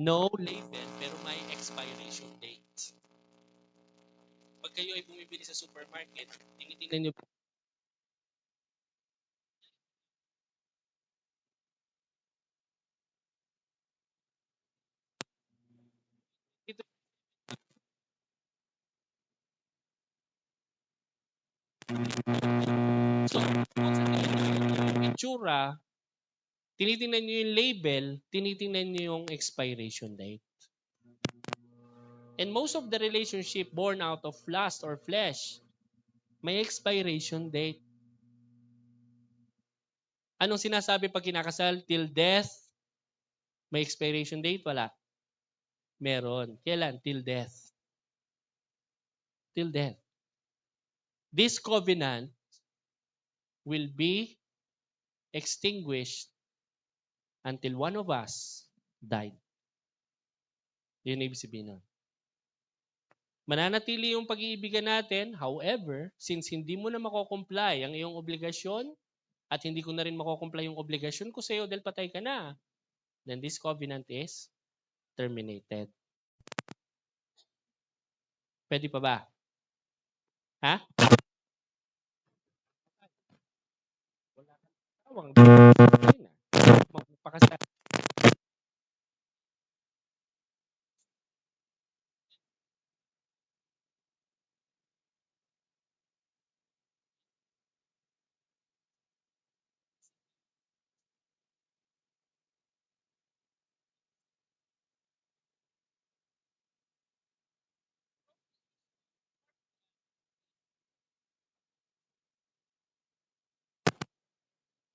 No label, pero may expiration date. Pag kayo ay bumibili sa supermarket, tinitingnan nyo ito. So, kung sa yung itsura, tinitingnan nyo yung label, tinitingnan nyo yung expiration date. And most of the relationship born out of lust or flesh, may expiration date. Anong sinasabi pag kinakasal? Till death? May expiration date? Wala. Meron. Kailan? Till death. Till death. This covenant will be extinguished until one of us died. Yun ang ibig sabihin nun. Mananatili yung pag-iibigan natin, however, since hindi mo na mako-comply ang iyong obligasyon at hindi ko na rin mako-comply yung obligasyon ko sa iyo dahil patay ka na, then this covenant is terminated. Pwede pa ba? Ha? Wala kang tawang. Magpakasal.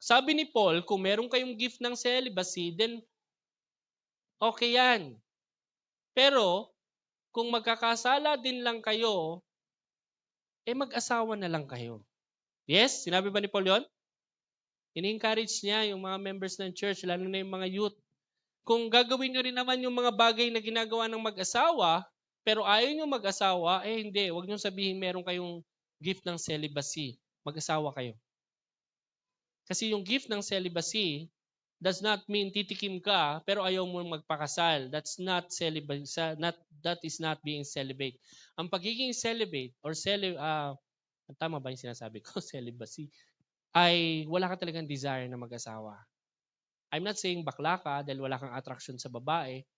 Sabi ni Paul, kung meron kayong gift ng celibacy, then okay yan. Pero, kung magkakasala din lang kayo, mag-asawa na lang kayo. Yes? Sinabi ba ni Paul yun? Ini-encourage niya yung mga members ng church, lalo na yung mga youth. Kung gagawin nyo rin naman yung mga bagay na ginagawa ng mag-asawa, pero ayaw nyo mag-asawa, hindi. Huwag nyo sabihin meron kayong gift ng celibacy. Mag-asawa kayo. Kasi yung gift ng celibacy does not mean titikim ka, pero ayaw mo magpakasal. That's not celibate. That is not being celibate. Ang pagiging celibate or tama ba yung sinasabi ko? Celibacy. Ay wala ka talagang desire na mag-asawa. I'm not saying bakla ka dahil wala kang attraction sa babae.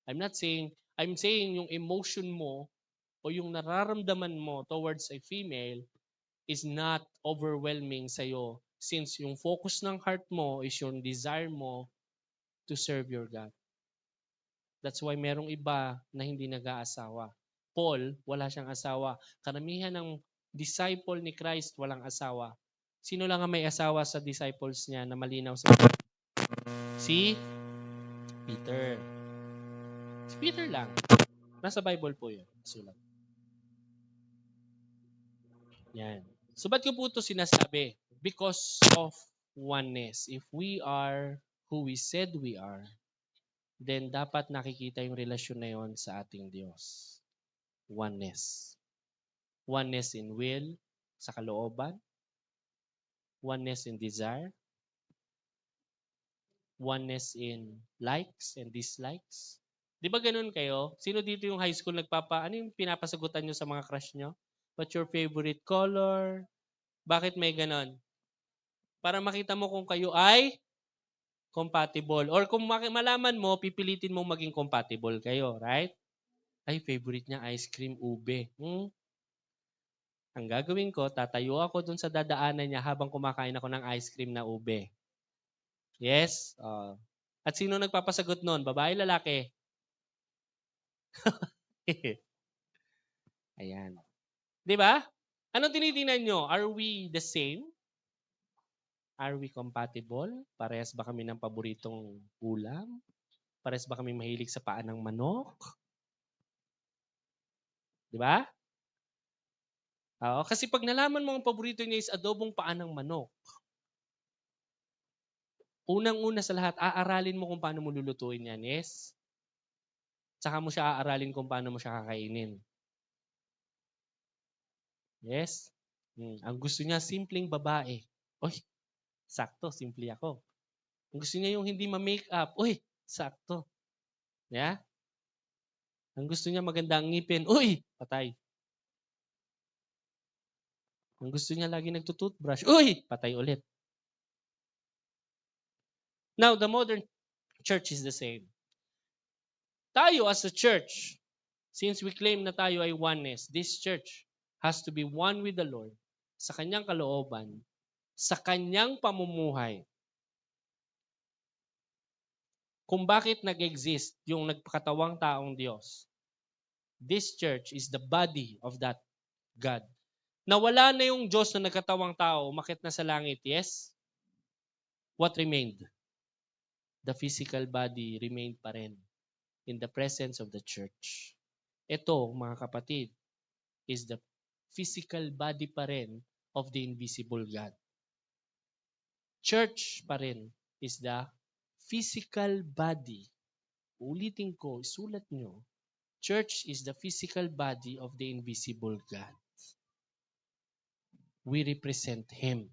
I'm saying yung emotion mo o yung nararamdaman mo towards a female is not overwhelming sa'yo since yung focus ng heart mo is yung desire mo to serve your God. That's why merong iba na hindi nag-aasawa. Paul, wala siyang asawa. Karamihan ng disciple ni Christ walang asawa. Sino lang ang may asawa sa disciples niya na malinaw sa Si Peter. Si Peter lang. Nasa Bible po yun. Sulat. Yan. So, ba't ko po ito sinasabi? Because of oneness. If we are who we said we are, then dapat nakikita yung relasyon na yon sa ating Diyos. Oneness. Oneness in will, sa kalooban. Oneness in desire. Oneness in likes and dislikes. Di ba ganun kayo? Sino dito yung high school ano yung pinapasagutan nyo sa mga crush nyo? What's your favorite color? Bakit may ganon? Para makita mo kung kayo ay compatible. Or kung malaman mo, pipilitin mo maging compatible kayo, right? Ay, favorite niya ice cream ube. Ang gagawin ko, tatayo ako dun sa dadaanan niya habang kumakain ako ng ice cream na ube. Yes? At sino nagpapasagot nun? Babae, lalaki? Ayan. Di ba? Anong tinitingnan nyo? Are we the same? Are we compatible? Parehas ba kami ng paboritong ulam? Parehas ba kami mahilig sa paan ng manok? Di ba? Kasi pag nalaman mo ang paborito niya is adobong paan ng manok, unang-una sa lahat, aaralin mo kung paano mo lulutuin yan, yes? Tsaka mo siya aaralin kung paano mo siya kakainin. Yes? Ang gusto niya, simpleng babae. Uy, sakto, simple ako. Ang gusto niya yung hindi ma-make up. Uy, sakto. Yeah? Ang gusto niya maganda ang ngipin. Uy, patay. Ang gusto niya lagi nagtutoothbrush. Uy, patay ulit. Now, the modern church is the same. Tayo as a church, since we claim na tayo ay oneness, this church has to be one with the Lord sa kanyang kalooban, sa kanyang pamumuhay. Kung bakit nag-exist yung nagpakatawang taong Diyos. This church is the body of that God. Nawala na yung Diyos na nagkatawang tao, umakyat na sa langit, yes? What remained? The physical body remained pa rin in the presence of the church. Ito, mga kapatid, is the physical body pa rin of the invisible God. Church pa rin is the physical body. Ulitin ko, isulat nyo. Church is the physical body of the invisible God. We represent Him.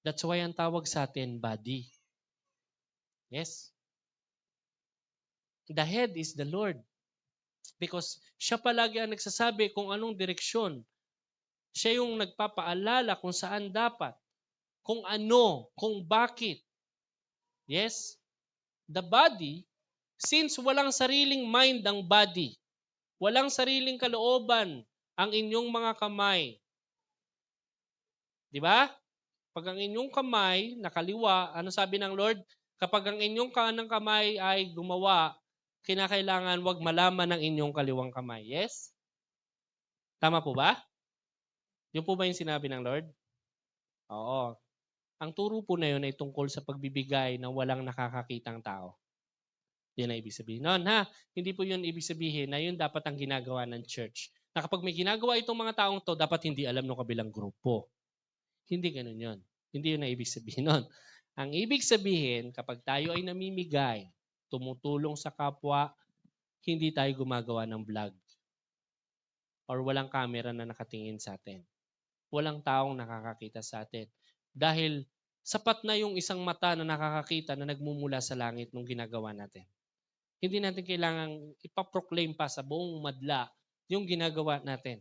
That's why ang tawag sa atin, body. Yes? The head is the Lord. Because siya palagi ang nagsasabi kung anong direksyon. Siya yung nagpapaalala kung saan dapat. Kung ano, kung bakit. Yes? The body, since walang sariling mind ang body, walang sariling kalooban ang inyong mga kamay. Di ba? Pag ang inyong kamay nakaliwa, ano sabi ng Lord? Kapag ang inyong kanang kamay ay gumawa, kinakailangan wag malaman ng inyong kaliwang kamay. Yes? Tama po ba? Yun po ba yung sinabi ng Lord? Oo. Ang turo po na yun ay tungkol sa pagbibigay ng walang nakakakitang tao. Yan ang ibig sabihin nun, ha? Hindi po yun ibig sabihin na yun dapat ang ginagawa ng church. Na kapag may ginagawa itong mga taong to, dapat hindi alam ng kabilang grupo. Hindi ganun yun. Hindi yun ang ibig sabihin nun. Ang ibig sabihin, kapag tayo ay namimigay, tumutulong sa kapwa, hindi tayo gumagawa ng vlog. Or walang camera na nakatingin sa atin. Walang taong nakakakita sa atin. Dahil sapat na yung isang mata na nakakakita na nagmumula sa langit nung ginagawa natin. Hindi natin kailangang ipaproclaim pa sa buong madla yung ginagawa natin.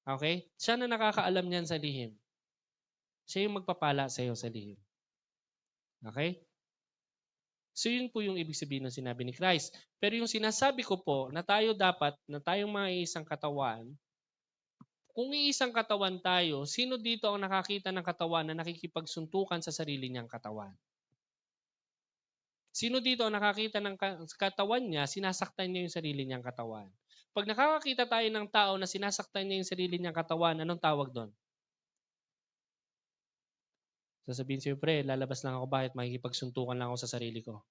Okay? Siya na nakakaalam niyan sa lihim. Siya yung magpapala sa iyo sa lihim. Okay? So yun po yung ibig sabihin ng sinabi ni Christ. Pero yung sinasabi ko po na tayo dapat, na tayong mga isang katawan, kung iisang katawan tayo, sino dito ang nakakita ng katawan na nakikipagsuntukan sa sarili niyang katawan? Sino dito ang nakakita ng katawan niya, sinasaktan niya yung sarili niyang katawan? Pag nakakakita tayo ng tao na sinasaktan niya yung sarili niyang katawan, anong tawag doon? Sasabihin sa'yo, pre, lalabas lang ako, bakit makikipagsuntukan lang ako sa sarili ko?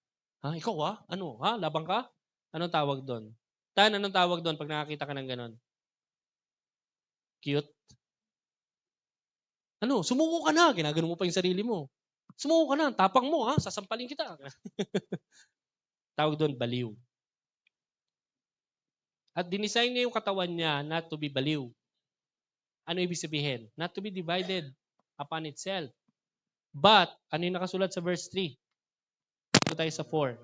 Ha? Ikaw ha? Ano? Ha? Labang ka? Anong tawag doon? Tan, anong tawag doon pag nakakita ka ng ganon? Cute? Ano, sumuko ka na. Ginagano mo pa yung sarili mo. Sumuko ka na. Tapang mo, ha? Sasampalin kita. Tawag doon, baliw. At dinisign niya yung katawan niya not to be baliw. Ano ibig sabihin? Not to be divided upon itself. But, ano yung nakasulat sa verse 3? Ito tayo sa 4.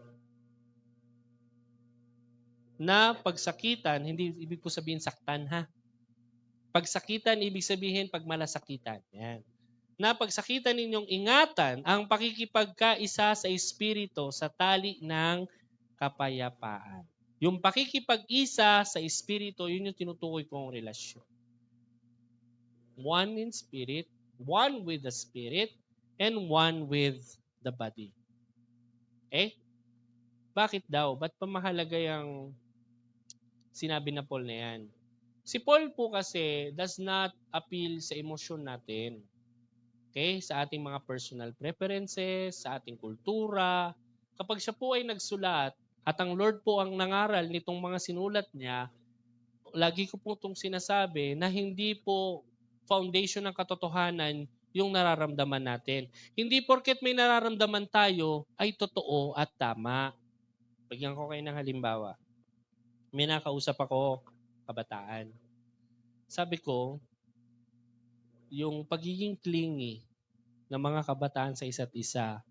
Na pagsakitan, hindi ibig po sabihin saktan, ha? Pagsakitan, ibig sabihin pagmalasakitan. Yan. Na pagsakitan ninyong ingatan ang pakikipagkaisa sa Espiritu sa tali ng kapayapaan. Yung pakikipag-isa sa Espiritu, yun yung tinutukoy kong relasyon. One in spirit, one with the Spirit, and one with the body. Okay? Bakit daw? Ba't pa mahalaga yung sinabi na Paul na yan? Si Paul po kasi does not appeal sa emosyon natin. Okay? Sa ating mga personal preferences, sa ating kultura. Kapag siya po ay nagsulat at ang Lord po ang nangaral nitong mga sinulat niya, lagi ko po itong sinasabi na hindi po foundation ng katotohanan yung nararamdaman natin. Hindi porket may nararamdaman tayo ay totoo at tama. Bigyan ko kayo ng halimbawa. May nakausap ako, kabataan. Sabi ko, yung pagiging clingy ng mga kabataan sa isa't isa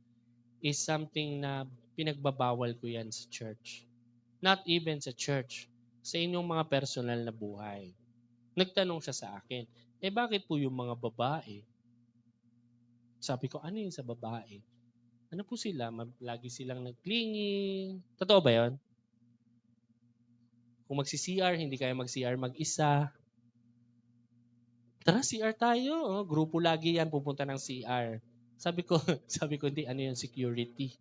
is something na pinagbabawal ko yan sa church. Not even sa church. Sa inyong mga personal na buhay. Nagtanong siya sa akin, bakit po yung mga babae? Sabi ko, ano yun sa babae? Ano po sila? Lagi silang nag-clingy. Totoo ba yun? Kung magsi-CR, hindi kayo mag-CR mag-isa. Tara, CR tayo. Oh, grupo lagi yan pupunta ng CR. Sabi ko, hindi, ano yung security?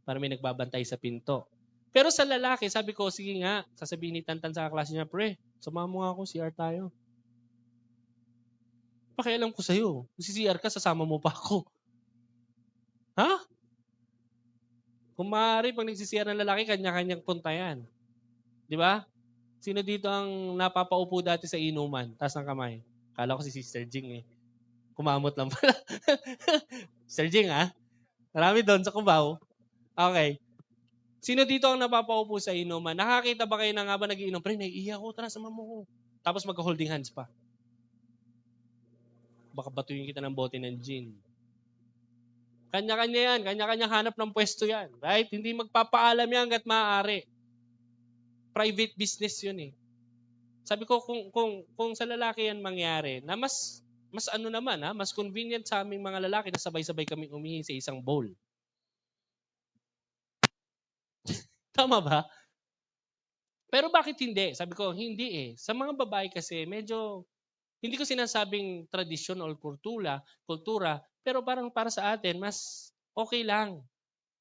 Para may nagbabantay sa pinto. Pero sa lalaki, sabi ko, sige nga, sasabihin ni Tantan sa klase niya, pre, samahan mo nga ako, CR tayo. Pakialam ko sa'yo. Kung CR ka, sasama mo pa ako. Ha? Kung maaari, pag nagsisiyar ng lalaki, kanya-kanyang punta yan. Di ba? Sino dito ang napapaupo dati sa inuman? Taas ng kamay. Kala ko si Sister Jing eh. Kumamot lang pala. Sister Jing ha? Marami doon sa Cubao. Okay. Sino dito ang napapaupo sa inuman? Nakakita ba kayo na nga ba nagiinom? Pre, naiiyak ko. Tara, sama mo ko. Tapos magka-holding hands pa. Baka batuyin kita ng bote ng gin. Kanya-kanya yan. Kanya-kanya hanap ng pwesto yan. Right? Hindi magpapaalam yan hanggat maaari. Private business yun eh. Sabi ko, kung sa lalaki yan mangyari, na mas ano naman, mas convenient sa aming mga lalaki na sabay-sabay kami umihi sa isang bowl. Tama ba? Pero bakit hindi? Sabi ko, hindi eh. Sa mga babae kasi, medyo, hindi ko sinasabing tradisyon o kultura, pero parang para sa atin, mas okay lang.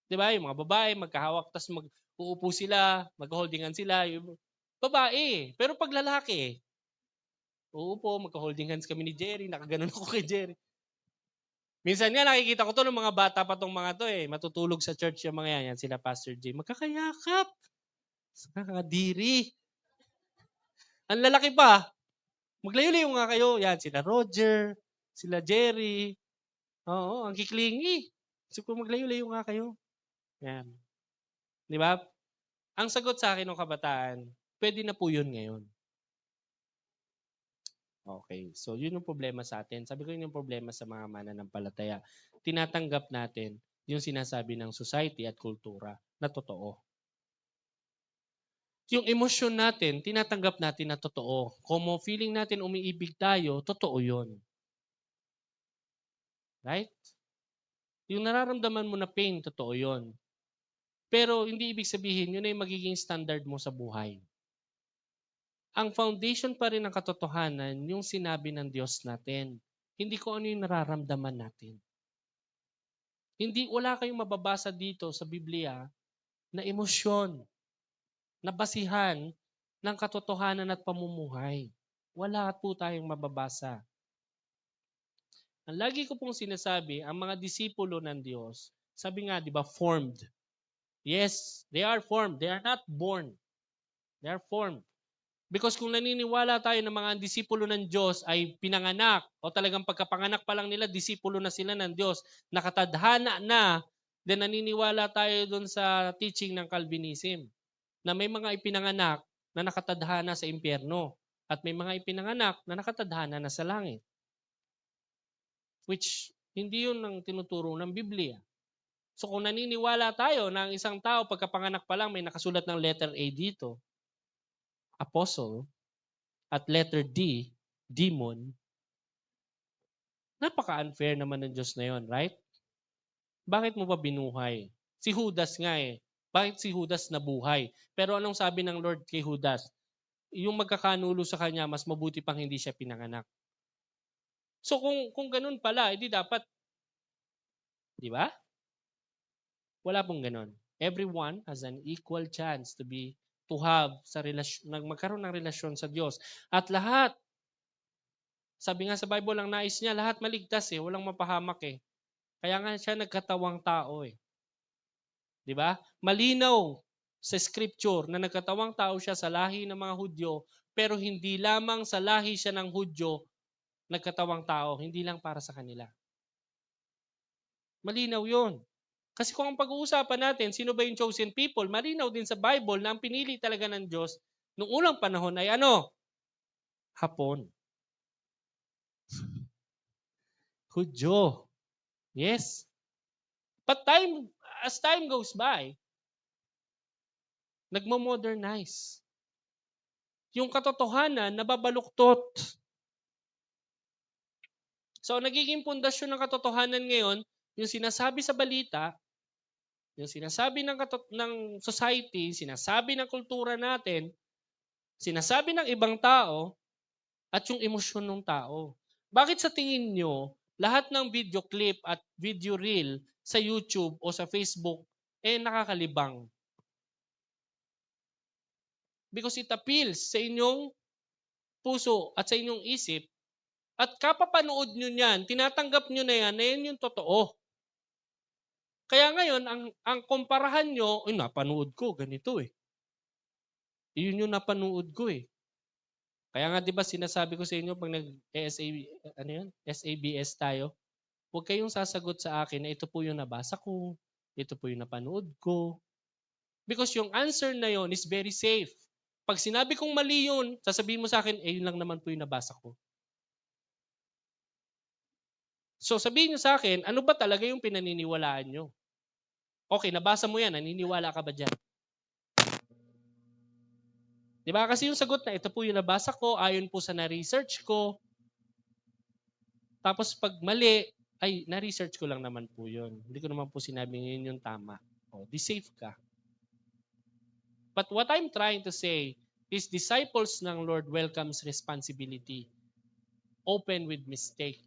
Diba? Yung mga babae, magkahawak, tapos mag-uupo sila, mag-holdingan sila. Yung babae. Pero pag lalaki, uupo, magka-holding hands kami ni Jerry, nakaganon ako kay Jerry. Minsan nga nakikita ko to ng mga bata pa tong mga to eh. Matutulog sa church yung mga yan sila Pastor J. Magkakayakap. Nakakadiri. Ang lalaki pa. Maglayo-layo nga kayo. Yan, sila Roger, sila Jerry. Oo, ang kiklingi. So kung maglayo-layo nga kayo. Yan. Di ba? Ang sagot sa akin ng kabataan, pwede na po yun ngayon. Okay. So, yun yung problema sa atin. Sabi ko yun yung problema sa mga mananampalataya. Tinatanggap natin yung sinasabi ng society at kultura na totoo. Yung emosyon natin, tinatanggap natin na totoo. Kung feeling natin umiibig tayo, totoo yun. Right? Yung nararamdaman mo na pain, totoo yun. Pero hindi ibig sabihin, yun ay magiging standard mo sa buhay. Ang foundation pa rin ng katotohanan, yung sinabi ng Diyos natin. Hindi ko ano yung nararamdaman natin. Wala kayong mababasa dito sa Biblia na emosyon, na basihan ng katotohanan at pamumuhay. Wala po tayong mababasa. Ang lagi ko pong sinasabi, ang mga disipulo ng Diyos, sabi nga, di ba, formed. Yes, they are formed. They are not born. They are formed. Because kung naniniwala tayo na mga disipulo ng Diyos ay pinanganak o talagang pagkapanganak pa lang nila, disipulo na sila ng Diyos, nakatadhana na, then naniniwala tayo dun sa teaching ng Calvinism na may mga ipinanganak na nakatadhana sa impyerno at may mga ipinanganak na nakatadhana na sa langit. Which hindi yun ang tinuturo ng Biblia. So kung naniniwala tayo na ang isang tao pagkapanganak pa lang may nakasulat ng letter A dito, apostle, at letter D, demon, napaka-unfair naman ng Diyos na yon, right? Bakit mo ba binuhay? Si Judas nga eh. Bakit si Judas nabuhay? Pero anong sabi ng Lord kay Judas? Yung magkakanulo sa kanya, mas mabuti pang hindi siya pinanganak. So kung ganun pala, edi dapat, di ba? Wala pong ganun. Everyone has an equal chance to have sa relasyon, magkaroon ng relasyon sa Diyos. At lahat, sabi nga sa Bible, ang nais niya, lahat maligtas eh, walang mapahamak eh. Kaya nga siya nagkatawang tao eh. Di ba? Malinaw sa scripture na nagkatawang tao siya sa lahi ng mga Hudyo, pero hindi lamang sa lahi siya ng Hudyo nagkatawang tao, hindi lang para sa kanila. Malinaw yun. Kasi kung ang pag-uusapan natin, sino ba yung chosen people, malinaw din sa Bible na ang pinili talaga ng Diyos noong unang panahon ay ano? Hapon. Hudyo. Yes. But as time goes by, nagmo-modernize. Yung katotohanan, nababaluktot. So, nagiging pundasyon ng katotohanan ngayon, yung sinasabi sa balita, yung sinasabi ng society, sinasabi ng kultura natin, sinasabi ng ibang tao, at yung emosyon ng tao. Bakit sa tingin nyo, lahat ng video clip at video reel sa YouTube o sa Facebook, nakakalibang? Because it appeals sa inyong puso at sa inyong isip, at kapapanood nyo niyan, tinatanggap nyo na yan yung totoo. Kaya ngayon, ang kumparahan nyo, napanood ko, ganito eh. Yun yung napanood ko eh. Kaya nga 'di ba sinasabi ko sa inyo pag SABS tayo, huwag kayong sasagot sa akin na ito po yung nabasa ko, ito po yung napanood ko. Because yung answer na yon is very safe. Pag sinabi kong mali yun, sasabihin mo sa akin, yun lang naman po yung nabasa ko. So sabihin nyo sa akin, ano ba talaga yung pinaniniwalaan nyo? Okay, nabasa mo yan, naniniwala ka ba dyan? Diba? Kasi yung sagot na ito po yung nabasa ko, ayon po sa na-research ko. Tapos pag mali, na-research ko lang naman po yun. Hindi ko naman po sinabing yun yung tama. Di safe ka. But what I'm trying to say is disciples ng Lord welcomes responsibility. Open with mistake.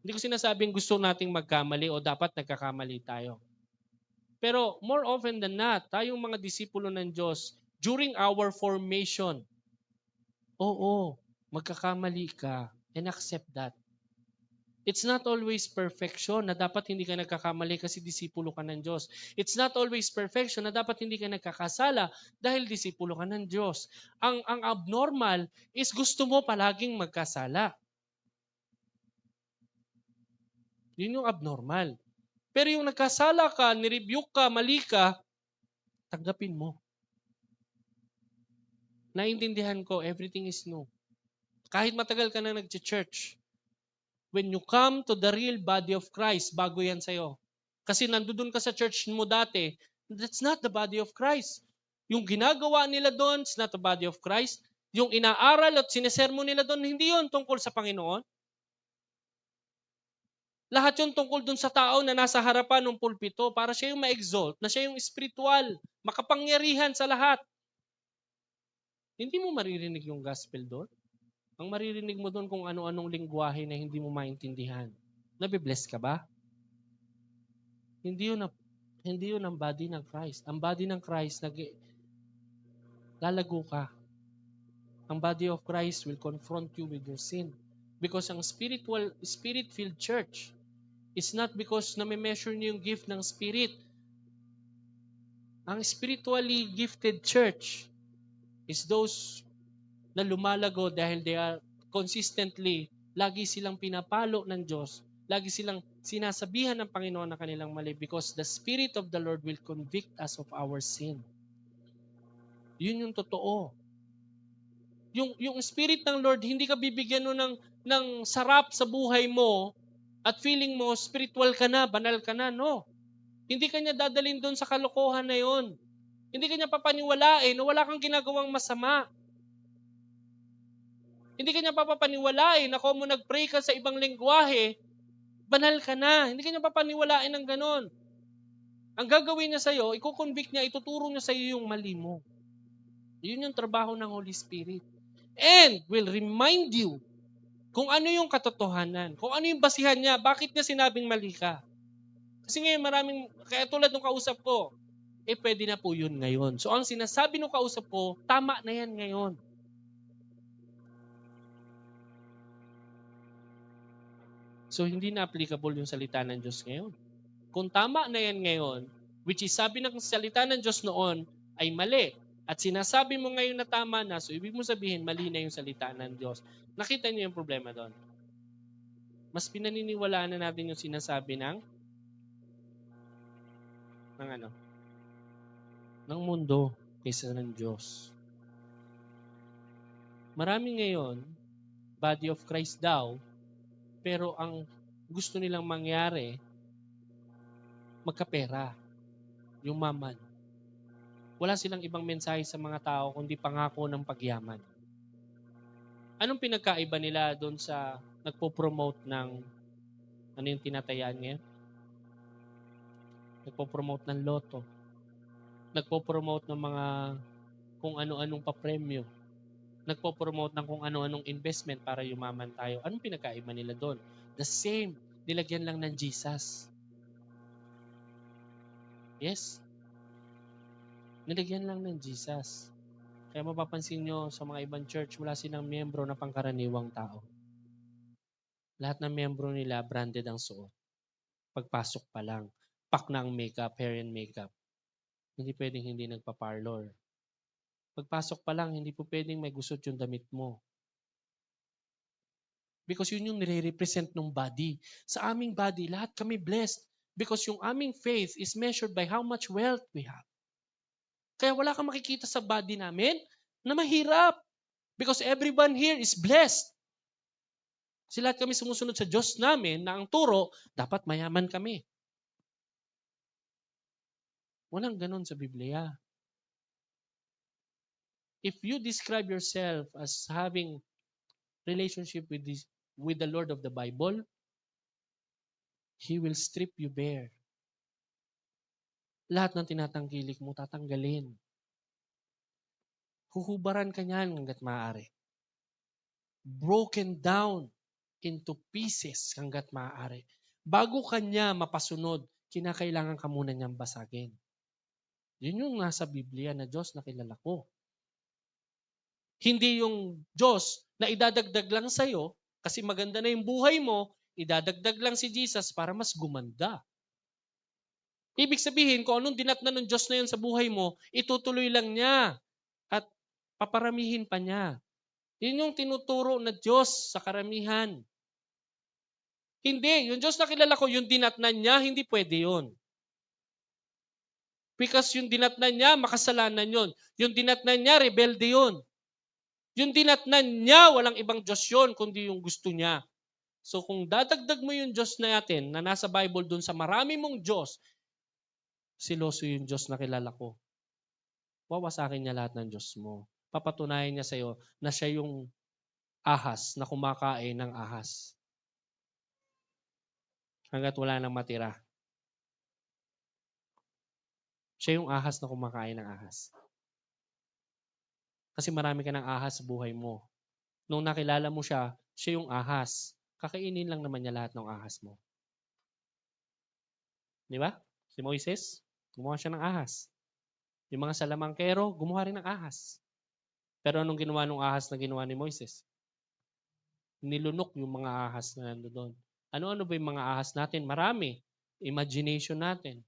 Hindi ko sinasabing gusto nating magkamali o dapat nagkakamali tayo. Pero more often than not, tayong mga disipulo ng Diyos, during our formation, magkakamali ka and accept that. It's not always perfection na dapat hindi ka nagkakamali kasi disipulo ka ng Diyos. It's not always perfection na dapat hindi ka nagkakasala dahil disipulo ka ng Diyos. Ang abnormal is gusto mo palaging magkasala. Yun yung abnormal. Pero yung nagkasala ka, nirebuke ka, mali ka, tanggapin mo. Naintindihan ko, everything is new. Kahit matagal ka na nag-church, when you come to the real body of Christ, bago yan sa'yo. Kasi nandun ka sa church mo dati, that's not the body of Christ. Yung ginagawa nila doon, it's not the body of Christ. Yung inaaral at sinesermo nila doon, hindi yun tungkol sa Panginoon. Lahat yun tungkol dun sa tao na nasa harapan ng pulpito para siya yung ma-exalt, na siya yung spiritual, makapangyarihan sa lahat. Hindi mo maririnig yung gospel doon. Ang maririnig mo doon kung ano-anong lingwahe na hindi mo maintindihan. Nabibless ka ba? Hindi yun ang body ng Christ. Ang body ng Christ, lalago ka. Ang body of Christ will confront you with your sin. Because ang spirit-filled church is not because na-measure niyo yung gift ng spirit. Ang spiritually gifted church is those na lumalago dahil they are consistently, lagi silang pinapalo ng Diyos, lagi silang sinasabihan ng Panginoon na kanilang mali because the Spirit of the Lord will convict us of our sin. Yun yung totoo. Yung Spirit ng Lord, hindi ka bibigyan ng sarap sa buhay mo at feeling mo spiritual ka na, banal ka na. No. Hindi ka niya dadalhin doon sa kalokohan na yon. Hindi ka niya papaniwalain na wala kang ginagawang masama. Hindi ka niya papapaniwalain na kung mo nag-pray ka sa ibang lengguwahe, banal ka na. Hindi ka niya papaniwalain ng ganon. Ang gagawin niya sa'yo, ikukonvict niya, ituturo niya sa'yo yung mali mo. Yun yung trabaho ng Holy Spirit. And will remind you kung ano yung katotohanan, kung ano yung basihan niya, bakit niya sinabing mali ka. Kasi ngayon kaya tulad ng kausap ko, pwede na po yun ngayon. So ang sinasabi ng kausap ko, tama na yan ngayon. So hindi na applicable yung salita ng Diyos ngayon. Kung tama na yan ngayon, which is sabi ng salita ng Diyos noon, ay mali. At sinasabi mo ngayon na tama na, so ibig mo sabihin, mali na yung salita ng Diyos. Nakita niyo yung problema doon? Mas pinaniniwalaan na natin yung sinasabi ng mundo kaysa ng Diyos. Marami ngayon, body of Christ daw, pero ang gusto nilang mangyari, magkapera, yung maman. Wala silang ibang mensahe sa mga tao kundi pangako ng pagyaman. Anong pinagkaiba nila doon sa nagpo-promote ng ano yung tinatayaan ngayon? Nagpo-promote ng loto. Nagpo-promote ng mga kung ano-anong papremyo. Nagpo-promote ng kung ano-anong investment para yumaman tayo. Anong pinagkaiba nila doon? The same. Nilagyan lang ng Jesus. Yes? Nilagyan lang ng Jesus. Kaya mapapansin nyo sa mga ibang church, wala silang miyembro na pangkaraniwang tao. Lahat ng miyembro nila branded ang suot. Pagpasok pa lang, pack na ang makeup, hair and makeup. Hindi pwedeng hindi nagpa-parlor. Pagpasok pa lang, hindi po pwedeng may gusot yung damit mo. Because yun yung nire-represent ng body. Sa aming body, lahat kami blessed. Because yung aming faith is measured by how much wealth we have. Kaya wala kang makikita sa body namin na mahirap. Because everyone here is blessed. Kasi lahat kami sumusunod sa Diyos namin na ang turo, dapat mayaman kami. Walang ganun sa Biblia. If you describe yourself as having relationship with the Lord of the Bible, He will strip you bare. Lahat ng tinatangkilik mo, tatanggalin. Huhubaran ka niyan hanggat maaari. Broken down into pieces hanggat maaari. Bago ka niya mapasunod, kinakailangan ka muna niyang basagin. Yun yung nasa Biblia na Diyos na kilala ko. Hindi yung Diyos na idadagdag lang sa'yo kasi maganda na yung buhay mo, idadagdag lang si Jesus para mas gumanda. Ibig sabihin, kung anong dinatnan ng Diyos na yun sa buhay mo, itutuloy lang niya at paparamihin pa niya. Yun yung tinuturo na Diyos sa karamihan. Hindi, yung Diyos na kilala ko, yung dinatnan niya, hindi pwede yun. Because yung dinatnan niya, makasalanan yun. Yung dinatnan niya, rebelde yun. Yung dinatnan niya, walang ibang Diyos yun, kundi yung gusto niya. So kung dadagdag mo yung Diyos natin na nasa Bible dun sa marami mong Diyos, siloso yung Diyos na kilala ko. Wawasakin niya lahat ng Diyos mo. Papatunayan niya sa'yo na siya yung ahas na kumakain ng ahas. Hanggat wala nang matira. Siya yung ahas na kumakain ng ahas. Kasi marami ka ng ahas sa buhay mo. Nung nakilala mo siya, siya yung ahas. Kakainin lang naman niya lahat ng ahas mo. Di ba? Si Moises, gumawa siya ng ahas. Yung mga salamangkero, gumawa rin ng ahas. Pero anong ginawa ng ahas na ginawa ni Moises? Nilunok yung mga ahas na nandoon. Ano-ano ba yung mga ahas natin? Marami. Imagination natin.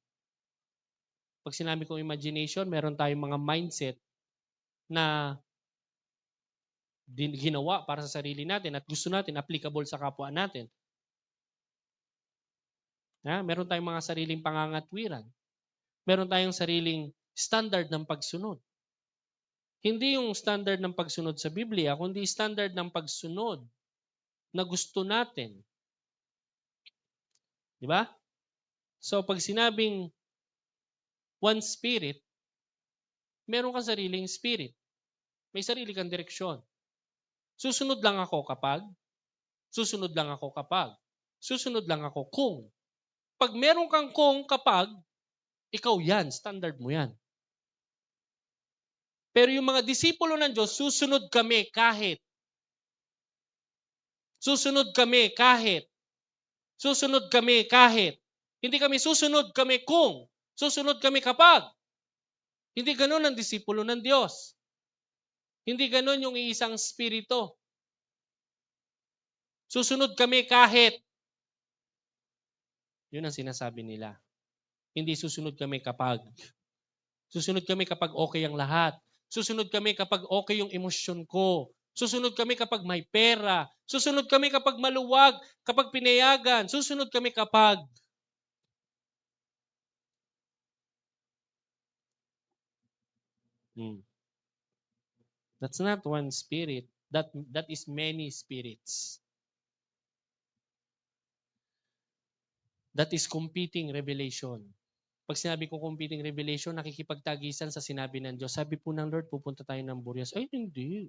Pag sinabi kong imagination, meron tayong mga mindset na ginawa para sa sarili natin at gusto natin applicable sa kapwa natin. Meron tayong mga sariling pangangatwiran. Meron tayong sariling standard ng pagsunod. Hindi yung standard ng pagsunod sa Biblia, kundi standard ng pagsunod na gusto natin. Di ba? So pag sinabing one spirit, meron kang sariling spirit. May sarili kang direksyon. Susunod lang ako kapag, susunod lang ako kapag, susunod lang ako kung. Pag meron kang kung kapag, ikaw yan, standard mo yan. Pero yung mga disipulo ng Diyos, susunod kami kahit. Susunod kami kahit. Susunod kami kahit. Hindi kami susunod kami kung. Susunod kami kapag. Hindi ganun ang disipulo ng Diyos. Hindi ganun yung iisang spirito. Susunod kami kahit. Yun ang sinasabi nila. Hindi susunod kami kapag. Susunod kami kapag okay ang lahat. Susunod kami kapag okay yung emosyon ko. Susunod kami kapag may pera. Susunod kami kapag maluwag, kapag pinayagan. Susunod kami kapag. That's not one spirit. That is many spirits. That is competing revelation. Pag sinabi ko competing revelation, nakikipagtagisan sa sinabi ng Diyos. Sabi po ng Lord, pupunta tayo ng Burias. Ay, hindi.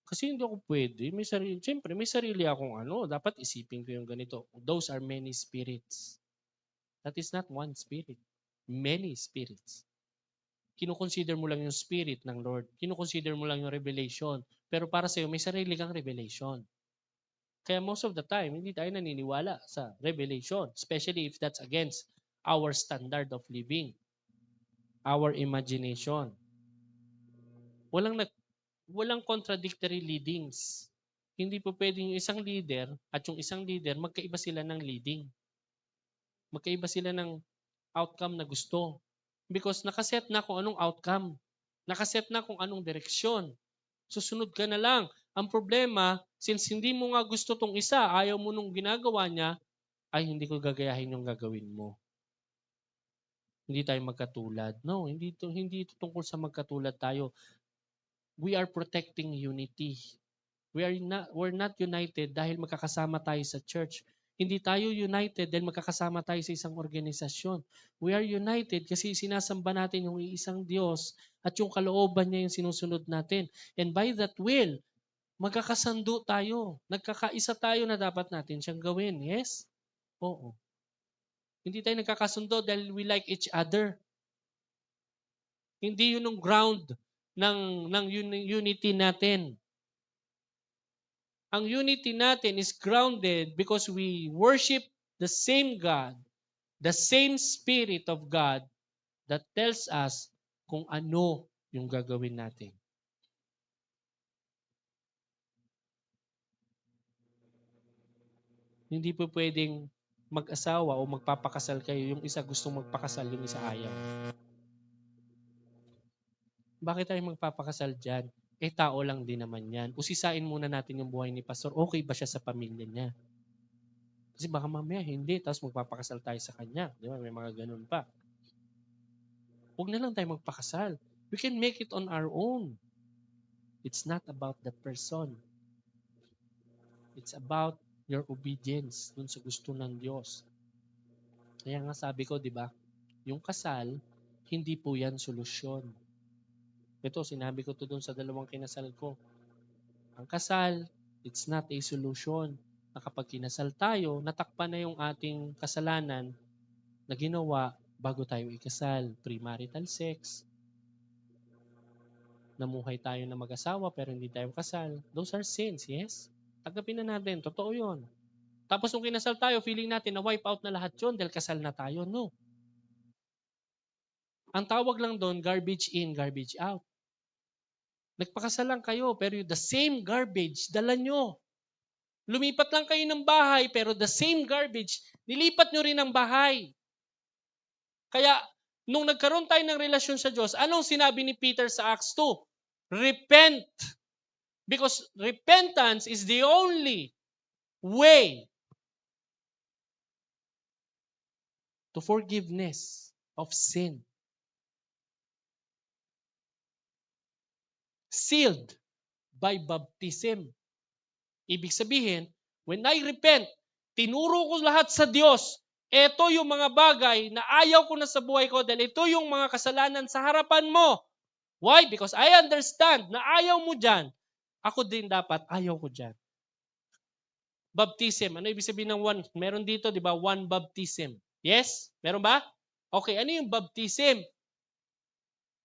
Kasi hindi ako pwede. Siyempre, may sarili akong dapat isipin ko yung ganito. Those are many spirits. That is not one spirit. Many spirits. Kinukonsider mo lang yung spirit ng Lord. Kinukonsider mo lang yung revelation. Pero para sa'yo, may sarili kang revelation. Kaya most of the time, hindi tayo naniniwala sa revelation. Especially if that's against our standard of living. Our imagination. Walang contradictory leadings. Hindi po pwedeng yung isang leader at yung isang leader, magkaiba sila ng leading. Magkaiba sila ng outcome na gusto. Because nakaset na kung anong outcome. Nakaset na kung anong direksyon. Susunod ka na lang. Ang problema, since hindi mo nga gusto tong isa, ayaw mo nung ginagawa niya, ay hindi ko gagayahin yung gagawin mo. Hindi tayo magkatulad. No, hindi ito tungkol sa magkatulad tayo. We are protecting unity. We're not united dahil magkakasama tayo sa church. Hindi tayo united dahil magkakasama tayo sa isang organisasyon. We are united kasi sinasamba natin yung iisang Diyos at yung kalooban niya yung sinusunod natin. And by that will, magkakasando tayo. Nagkakaisa tayo na dapat natin siyang gawin. Yes? Oo. Hindi tayo nagkakasundo dahil we like each other. Hindi yun ang ground ng unity natin. Ang unity natin is grounded because we worship the same God, the same Spirit of God that tells us kung ano yung gagawin natin. Hindi po pwedeng mag-asawa o magpapakasal kayo, yung isa gustong magpakasal, yung isa ayaw. Bakit tayo magpapakasal dyan? Tao lang din naman yan. Usisain muna natin yung buhay ni Pastor. Okay ba siya sa pamilya niya? Kasi baka mamaya hindi, tapos magpapakasal tayo sa kanya. Di ba? May mga ganun pa. Huwag na lang tayo magpakasal. We can make it on our own. It's not about the person. It's about your obedience dun sa gusto ng Diyos. Kaya nga sabi ko, di ba? Yung kasal, hindi po yan solusyon. Ito, sinabi ko to dun sa dalawang kinasal ko. Ang kasal, it's not a solution. Na kapag kinasal tayo, natakpan na yung ating kasalanan na ginawa bago tayo ikasal. Premarital sex, namuhay tayo na mag-asawa pero hindi tayo kasal. Those are sins, yes? Tagapin na natin, totoo yun. Tapos nung kinasal tayo, feeling natin na wipe out na lahat yun dahil kasal na tayo. No. Ang tawag lang doon, garbage in, garbage out. Nagpakasal lang kayo, pero the same garbage, dala nyo. Lumipat lang kayo ng bahay, pero the same garbage, nilipat nyo rin ang bahay. Kaya, nung nagkaroon tayo ng relasyon sa Diyos, anong sinabi ni Peter sa Acts 2? Repent Because repentance is the only way to forgiveness of sin. Sealed by baptism. Ibig sabihin, when I repent, tinuro ko lahat sa Diyos. Ito yung mga bagay na ayaw ko na sa buhay ko dahil ito yung mga kasalanan sa harapan mo. Why? Because I understand na ayaw mo dyan. Ako din dapat ayaw ko dyan. Baptism. Ano ibig sabihin ng one? Meron dito, di ba? One baptism. Yes? Meron ba? Okay, ano yung baptism?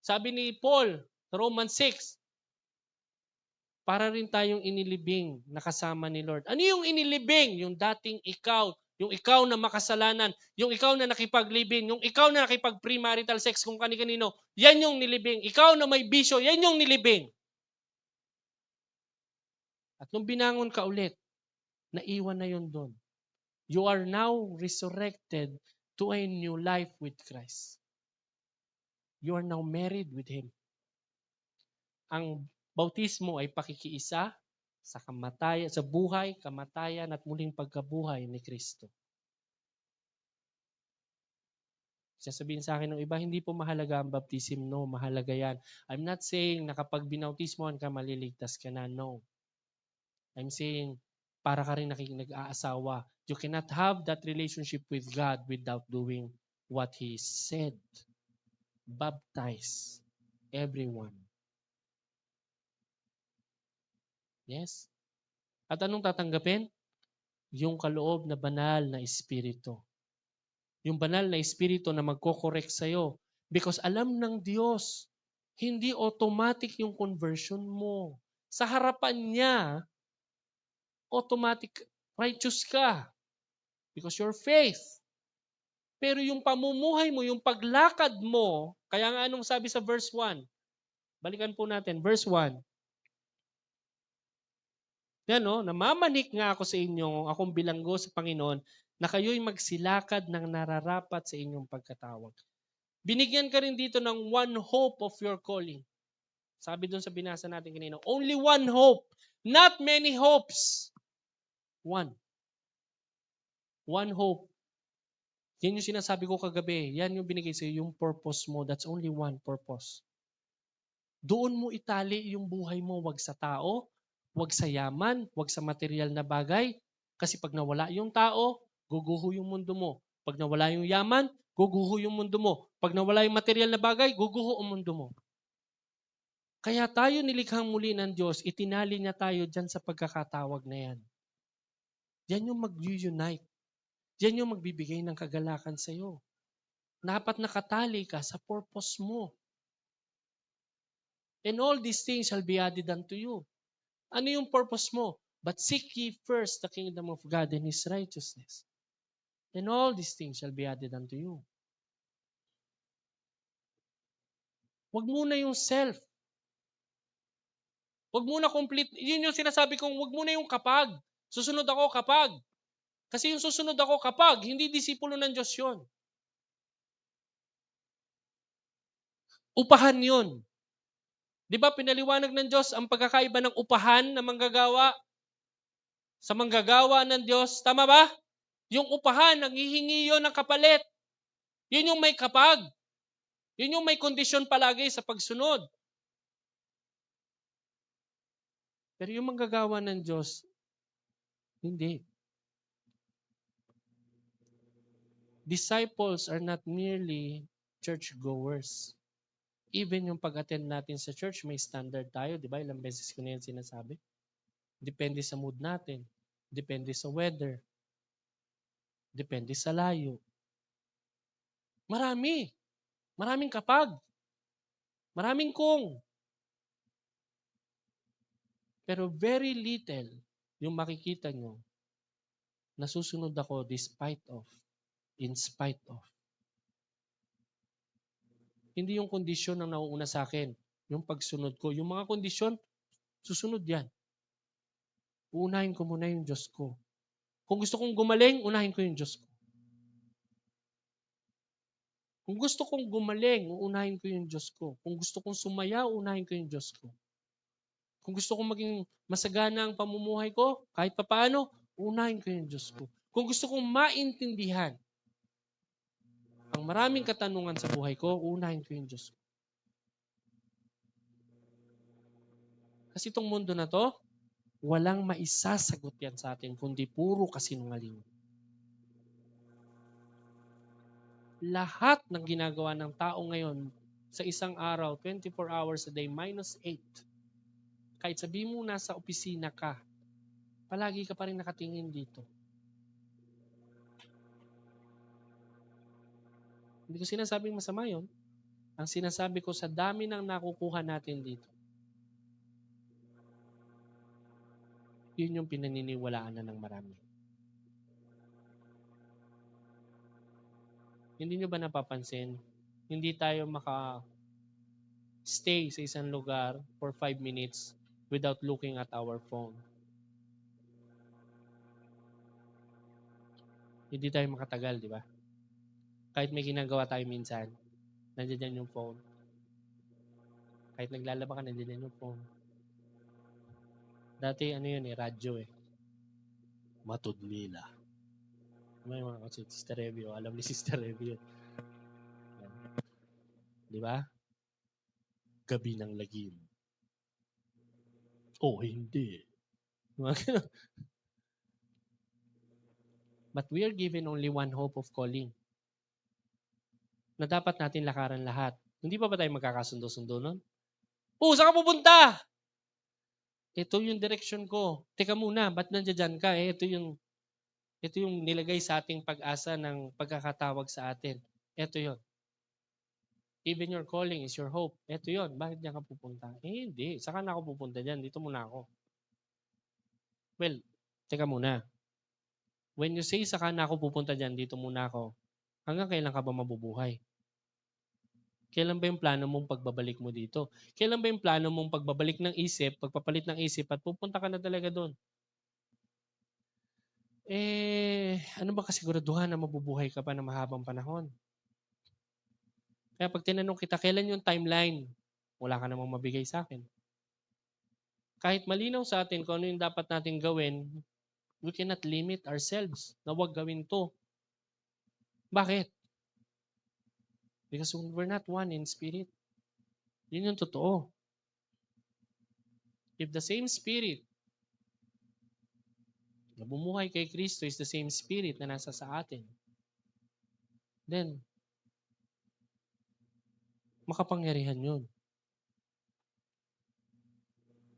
Sabi ni Paul, Romans 6, para rin tayong inilibing na kasama ni Lord. Ano yung inilibing? Yung dating ikaw, yung ikaw na makasalanan, yung ikaw na nakipaglibing, yung ikaw na nakipag-premarital sex kung kani-kanino, yan yung nilibing. Ikaw na may bisyo, yan yung nilibing. At nung binangon ka ulit, naiwan na yun doon. You are now resurrected to a new life with Christ. You are now married with Him. Ang bautismo ay pakikiisa sa kamatayan, sa buhay, kamatayan at muling pagkabuhay ni Kristo. Sasabihin sa akin ng iba, hindi po mahalaga ang baptism. No, mahalaga yan. I'm not saying na kapag binautismohan ka, maliligtas ka na. No. I'm saying, para ka rin nag-aasawa. You cannot have that relationship with God without doing what He said. Baptize everyone. Yes? At anong tatanggapin? Yung kaloob na banal na espiritu. Yung banal na espiritu na magko-correct sa'yo. Because alam ng Diyos, hindi automatic yung conversion mo. Sa harapan niya, automatic righteous ka. Because your faith. Pero yung pamumuhay mo, yung paglakad mo, kaya nga anong sabi sa verse 1? Balikan po natin, verse 1. Yan o, namamanik nga ako sa inyo, akong bilanggo sa Panginoon, na kayo'y magsilakad ng nararapat sa inyong pagkatawag. Binigyan ka rin dito ng one hope of your calling. Sabi doon sa binasa natin kanina, only one hope, not many hopes. One. One hope. Yan yung sinasabi ko kagabi. Yan yung binigay sa'yo, yung purpose mo. That's only one purpose. Doon mo itali yung buhay mo, wag sa tao, wag sa yaman, wag sa material na bagay. Kasi pag nawala yung tao, guguho yung mundo mo. Pag nawala yung yaman, guguho yung mundo mo. Pag nawala yung material na bagay, guguho ang mundo mo. Kaya tayo nilikhang muli ng Diyos, itinali niya tayo dyan sa pagkakatawag na yan. Yan yung mag-unite. Yan yung magbibigay ng kagalakan sa iyo. Dapat nakatali ka sa purpose mo. And all these things shall be added unto you. Ano yung purpose mo? But seek ye first the kingdom of God and His righteousness. And all these things shall be added unto you. Huwag muna yung self. Huwag muna complete. Yun yung sinasabi kong huwag muna yung kapag. Susunod ako kapag. Kasi yung susunod ako kapag, hindi disipulo ng Diyos yun. Upahan yun. Di ba pinaliwanag ng Diyos ang pagkakaiba ng upahan na manggagawa sa manggagawa ng Diyos? Tama ba? Yung upahan, nanghihingi yun ng kapalit. Yun yung may kapag. Yun yung may kondisyon palagi sa pagsunod. Pero yung manggagawa ng Diyos, hindi. Disciples are not merely churchgoers. Even yung pag-attend natin sa church, may standard tayo. Di ba? Ilang beses ko na yan sinasabi. Depende sa mood natin. Depende sa weather. Depende sa layo. Marami. Maraming kapag. Maraming kung. Pero very little yung makikita nyo nasusunod ako despite of, in spite of. Hindi yung kondisyon ang nauuna sa akin. Yung pagsunod ko. Yung mga kondisyon, susunod yan. Uunahin ko muna yung Diyos ko. Kung gusto kong gumaling, unahin ko yung Diyos ko. Kung gusto kong gumaling, uunahin ko yung Diyos ko. Kung gusto kong sumaya, uunahin ko yung Diyos ko. Kung gusto kong maging masagana ang pamumuhay ko, kahit papaano, unahin ko yung Diyos ko. Kung gusto kong maintindihan ang maraming katanungan sa buhay ko, unahin ko yung Diyos ko. Kasi itong mundo na to, walang maisasagot yan sa atin, kundi puro kasinungaling. Lahat ng ginagawa ng tao ngayon sa isang araw, 24 hours a day, minus 8. Kahit sabihin mo nasa opisina ka, palagi ka pa rin nakatingin dito. Hindi ko sinasabing masama yun. Ang sinasabi ko sa dami ng nakukuha natin dito, yun yung pinaniniwalaan na ng marami. Hindi nyo ba napapansin? Hindi tayo maka-stay sa isang lugar for 5 minutes without looking at our phone. Hindi tayo makatagal, di ba? Kahit may ginagawa tayo minsan, nandiyan yung phone. Kahit naglalaba ka, nandiyan yung phone. Dati, radyo eh. Matudlila. May mga kasi Sister Revio. Alam ni Sister Revio. Di ba? Gabi ng lagim. Oh, hindi. But we are given only one hope of calling. Na dapat natin lakaran lahat. Hindi pa ba tayo magkakasundo-sundo nun? Oh, saan ka pupunta? Ito yung direction ko. Teka muna, ba't nandiyan ka? Ito yung nilagay sa ating pag-asa ng pagkakatawag sa atin. Ito yun. Even your calling is your hope. Ito yun. Bakit diyan ka pupunta? Hindi. Saka na ako pupunta dyan. Dito muna ako. Well, teka muna. When you say saka na ako pupunta dyan, dito muna ako, hanggang kailan ka ba mabubuhay? Kailan ba yung plano mong pagbabalik mo dito? Kailan ba yung plano mong pagbabalik ng isip, pagpapalit ng isip at pupunta ka na talaga doon? Ano ba kasiguraduhan na mabubuhay ka pa ng mahabang panahon? Kaya pag tinanong kita, kailan yung timeline? Wala ka namang mabigay sa akin. Kahit malinaw sa atin kung ano yung dapat natin gawin, we cannot limit ourselves na huwag gawin to. Bakit? Because we're not one in spirit. Yun yung totoo. If the same spirit na bumuhay kay Kristo is the same spirit na nasa sa atin, then makapangyarihan yun.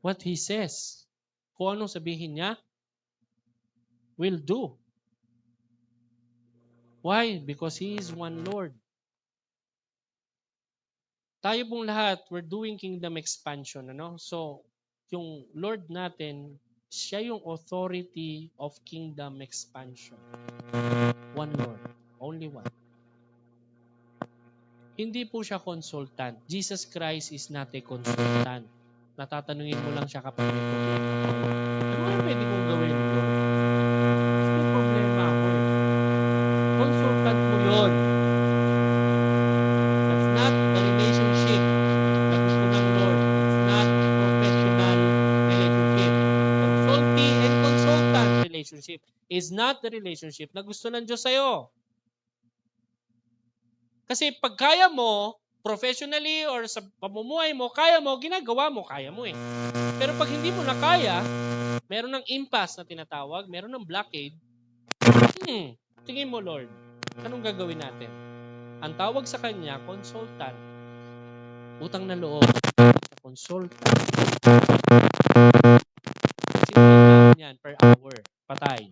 What He says, kung anong sabihin niya, will do. Why? Because He is one Lord. Tayo pong lahat, we're doing kingdom expansion. So, yung Lord natin, siya yung authority of kingdom expansion. One Lord. Only one. Hindi po siya consultant. Jesus Christ is not a consultant. Natatanungin mo lang siya kapag may problema. Ano nga pwede kong gawin, Lord? May problema ako eh. Consultant mo yun. That's not the relationship na gusto ng Lord. It's not professional relationship. Consultee and consultant relationship is not the relationship na gusto ng Diyos sa'yo. Kasi pag kaya mo, professionally or sa pamumuhay mo, kaya mo, ginagawa mo, kaya mo eh. Pero pag hindi mo na kaya, meron ng impasse na tinatawag, meron ng blockade, tingin mo, Lord, anong gagawin natin? Ang tawag sa kanya, consultant. Utang na loob sa consultant. Sino yan per hour? Patay.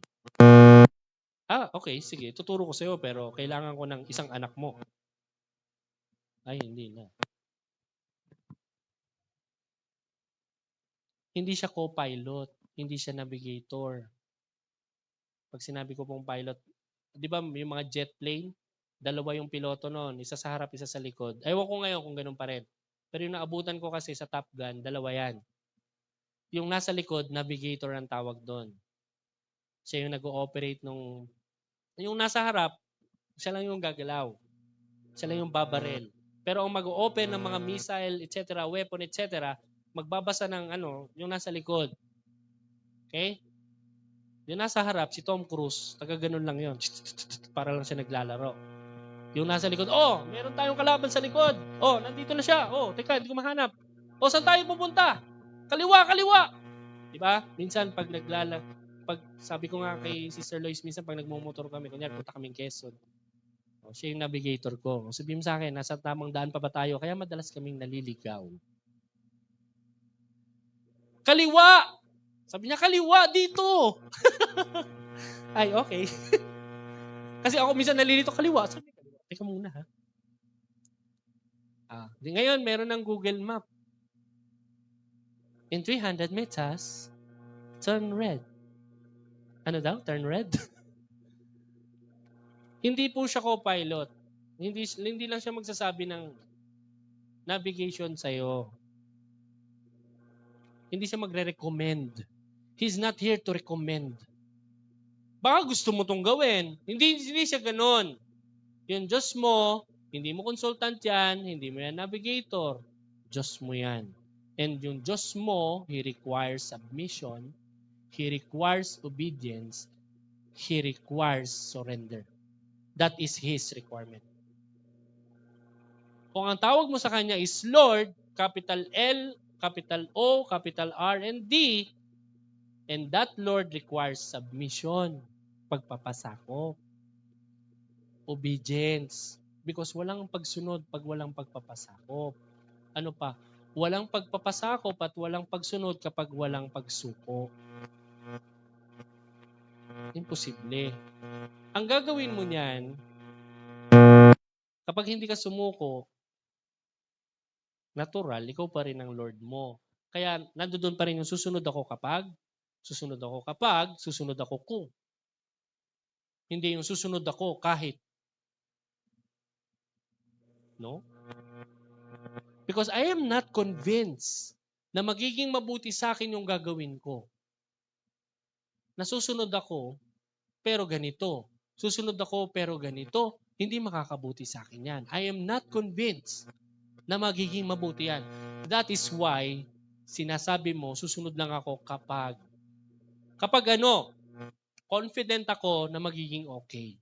Okay, sige, tuturo ko sa'yo pero kailangan ko ng isang anak mo. Ay, hindi na. Hindi siya co-pilot. Hindi siya navigator. Pag sinabi ko pong pilot, di ba yung mga jet plane, dalawa yung piloto noon, isa sa harap, isa sa likod. Ewan ko ngayon kung ganun pa rin. Pero yung naabutan ko kasi sa Top Gun, dalawa yan. Yung nasa likod, navigator ang tawag doon. Siya yung nag-ooperate nung... Yung nasa harap, siya lang yung gagalaw. Siya lang yung babarel. Pero ang mag-open ng mga missile, etc., weapon, etc., magbabasa ng yung nasa likod. Okay? Yung nasa harap, si Tom Cruise, taga ganun lang yun. Para lang siya naglalaro. Yung nasa likod, meron tayong kalaban sa likod. Nandito na siya. Teka, hindi ko mahanap. Saan tayo pupunta? Kaliwa, kaliwa. Diba? Minsan, pag sabi ko nga kay Sister Lois, minsan pag nagmumotor kami, kunyari, punta kaming Quezon. Siya yung navigator ko. Sabihin mo sa akin, nasa tamang daan pa ba tayo? Kaya madalas kaming naliligaw. Kaliwa! Sabi niya, kaliwa dito! Ay, okay. Kasi ako minsan nalilito, kaliwa. Sabi niya, kaliwa. Teka muna ha. Ngayon, meron ng Google Map. In 300 meters, turn red. Ano daw? Turn red? Hindi po siya co-pilot. Hindi lang siya magsasabi ng navigation sa'yo. Hindi siya magre-recommend. He's not here to recommend. Baka gusto mo itong gawin. Hindi siya ganon. Yung Diyos mo, hindi mo consultant yan, hindi mo yan navigator. Diyos mo yan. And yung Diyos mo, He requires submission, He requires obedience, He requires surrender. That is His requirement. Kung ang tawag mo sa Kanya is Lord, capital L, capital O, capital R, and D, and that Lord requires submission, pagpapasakop, obedience. Because walang pagsunod pag walang pagpapasakop. Ano pa? Walang pagpapasakop at walang pagsunod kapag walang pagsuko. Imposible. Ang gagawin mo niyan, kapag hindi ka sumuko, natural, ikaw pa rin ang Lord mo. Kaya nandoon pa rin yung susunod ako kapag, susunod ako kung. Hindi yung susunod ako kahit. No? Because I am not convinced na magiging mabuti sa akin yung gagawin ko. Nasusunod ako, pero ganito. Susunod ako, pero ganito. Hindi makakabuti sa akin yan. I am not convinced na magiging mabuti yan. That is why, sinasabi mo, susunod lang ako kapag confident ako na magiging okay.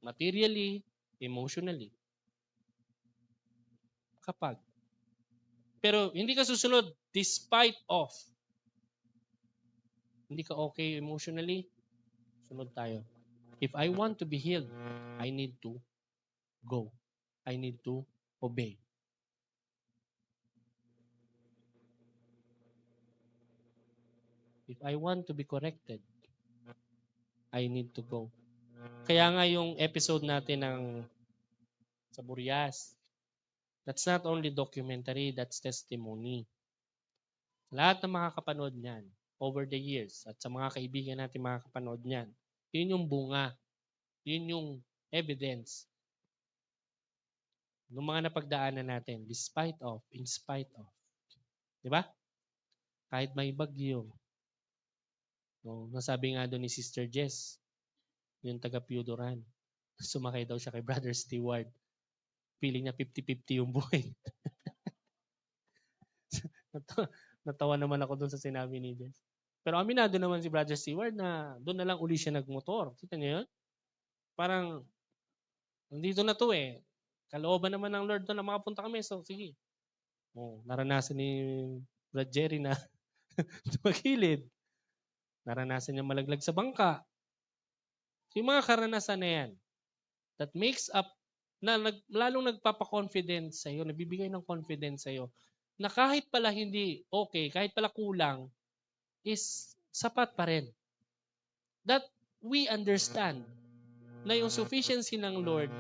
Materially, emotionally. Kapag. Pero hindi ka susunod despite of. Hindi ka okay emotionally, sunod tayo. If I want to be healed, I need to go. I need to obey. If I want to be corrected, I need to go. Kaya nga yung episode natin ng sa Burias, that's not only documentary, that's testimony. Lahat ng makakapanood niyan over the years at sa mga kaibigan natin makakapanood niyan, yun yung bunga. Yun yung evidence ng mga napagdaanan natin despite of, in spite of. Diba? Kahit may bagyo. No, nasabi nga doon ni Sister Jess, yung taga Piodoran, sumakay daw siya kay Brother Stewart. Feeling niya 50-50 yung buhay. Natawa naman ako doon sa sinabi ni Jess. Pero aminado naman si Brother Stewart na doon na lang uli siya nagmotor. Kita niyo yun? Parang, nandito na to eh. Kalooban naman ng Lord doon na makapunta kami. So, sige. Naranasan ni Brad Jerry na tumagilid. Naranasan niya malaglag sa bangka. So, yung mga karanasan na yan, that makes up, na lalong nagpapa-confidence sa'yo, nabibigay ng confidence sa'yo, na kahit pala hindi okay, kahit pala kulang, is sapat pa rin. That we understand na yung sufficiency ng Lord,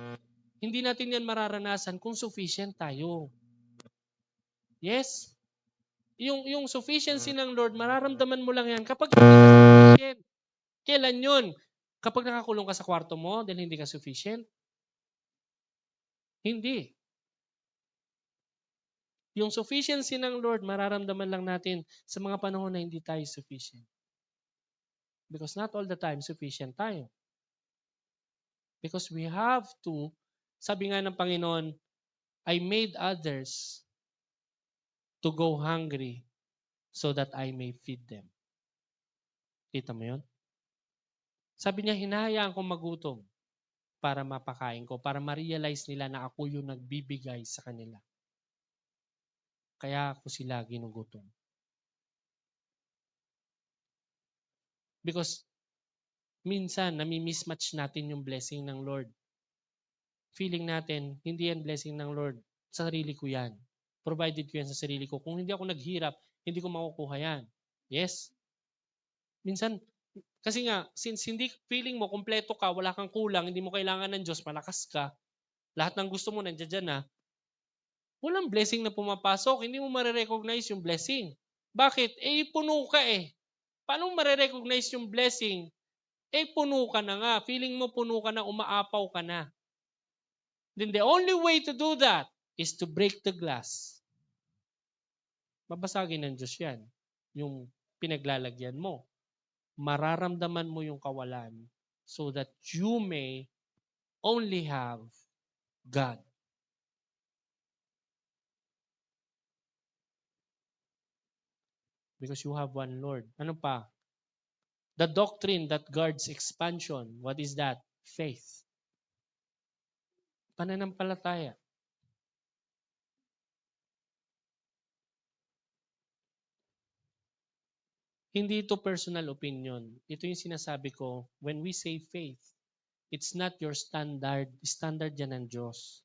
hindi natin yan mararanasan kung sufficient tayo. Yes? Yung sufficiency ng Lord, mararamdaman mo lang yan kapag hindi ka sufficient. Kailan yun? Kapag nakakulong ka sa kwarto mo dahil hindi ka sufficient? Hindi. Yung sufficiency ng Lord, mararamdaman lang natin sa mga panahon na hindi tayo sufficient. Because not all the time sufficient tayo. Because we have to, sabi nga ng Panginoon, I made others to go hungry so that I may feed them. Kita mo yun? Sabi niya, hinahayaan ko magutom para mapakain ko, para ma-realize nila na ako yung nagbibigay sa kanila. Kaya ako sila ginugutom. Because minsan, nami-mismatch natin yung blessing ng Lord. Feeling natin, hindi yan blessing ng Lord. Sa sarili ko yan. Provided ko yan sa sarili ko. Kung hindi ako naghirap, hindi ko makukuha yan. Yes? Minsan, kasi nga, since hindi feeling mo, kompleto ka, wala kang kulang, hindi mo kailangan ng Diyos, malakas ka, lahat ng gusto mo nandiyan dyan na, walang blessing na pumapasok, hindi mo marirecognize yung blessing. Bakit? Puno ka eh. Paano mo marirecognize yung blessing? Puno ka na nga. Feeling mo puno ka na, umaapaw ka na. Then the only way to do that is to break the glass. Babasagin ng Diyos yan. Yung pinaglalagyan mo. Mararamdaman mo yung kawalan so that you may only have God. Because you have one Lord. Ano pa? The doctrine that guards expansion. What is that? Faith. Pananampalataya. Hindi ito personal opinion. Ito yung sinasabi ko, when we say faith, it's not your standard. Standard yan ng Diyos.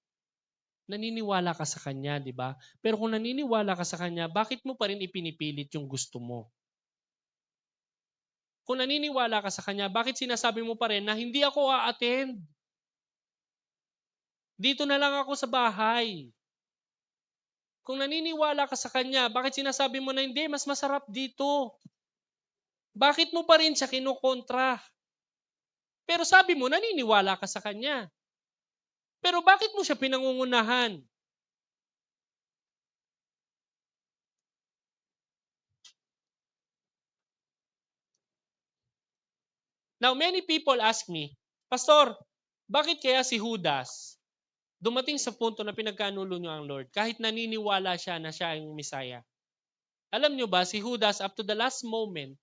Naniniwala ka sa Kanya, di ba? Pero kung naniniwala ka sa Kanya, bakit mo pa rin ipinipilit yung gusto mo? Kung naniniwala ka sa Kanya, bakit sinasabi mo pa rin na hindi ako a-attend? Dito na lang ako sa bahay. Kung naniniwala ka sa Kanya, bakit sinasabi mo na hindi, mas masarap dito? Bakit mo pa rin siya kinukontra? Pero sabi mo, naniniwala ka sa Kanya. Pero bakit mo siya pinangungunahan? Now, many people ask me, Pastor, bakit kaya si Judas dumating sa punto na pinagkanulo niyo ang Lord kahit naniniwala siya na siya ang Messiah? Alam niyo ba, si Judas up to the last moment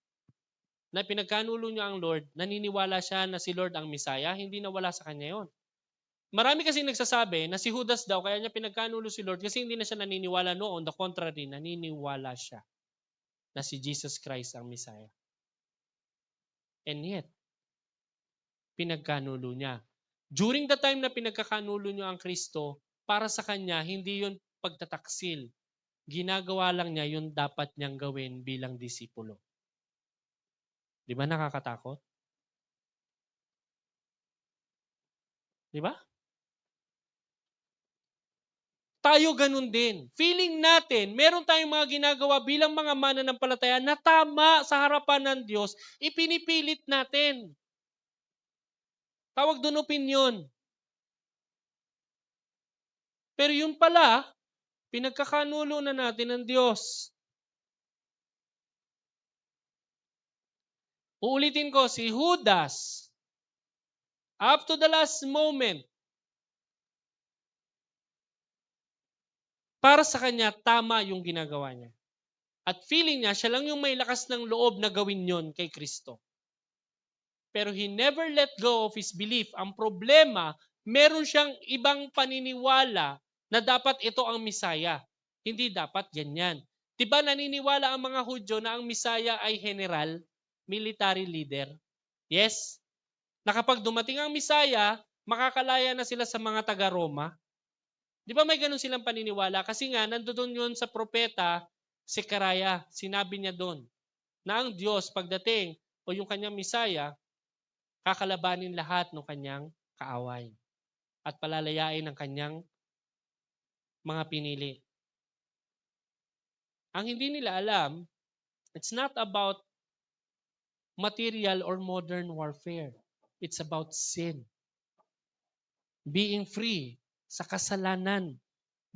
na pinagkanulo niya ang Lord, naniniwala siya na si Lord ang Messiah, hindi nawala sa kanya yon. Marami kasi nagsasabi na si Judas daw, kaya niya pinagkanulo si Lord kasi hindi na siya naniniwala noon. On the contrary, naniniwala siya na si Jesus Christ ang Messiah. And yet, pinagkanulo niya. During the time na pinagkakanulo niya ang Kristo, para sa kanya, hindi yon pagtataksil. Ginagawa lang niya yung dapat niyang gawin bilang disipulo. Di ba nakakatakot? Di ba? Tayo ganun din. Feeling natin, meron tayong mga ginagawa bilang mga mananampalataya na tama sa harapan ng Diyos, ipinipilit natin. Tawag doon opinion. Pero yun pala, pinagkakanulo na natin ng Diyos. Uulitin ko, si Judas, up to the last moment, para sa kanya, tama yung ginagawa niya. At feeling niya, siya lang yung may lakas ng loob na gawin yon kay Kristo. Pero he never let go of his belief. Ang problema, meron siyang ibang paniniwala na dapat ito ang Misaya. Hindi dapat ganyan. Diba naniniwala ang mga Hudyo na ang Misaya ay general, military leader? Yes? Na kapag dumating ang Misaya, makakalaya na sila sa mga taga-Roma. Di ba may ganun silang paniniwala? Kasi nga, nandoon yun sa propeta, Sekaraya, sinabi niya doon, na ang Diyos pagdating o yung kanyang Misaya, kakalabanin lahat ng kanyang kaaway at palalayain ang kanyang mga pinili. Ang hindi nila alam, it's not about material or modern warfare. It's about sin. Being free sa kasalanan.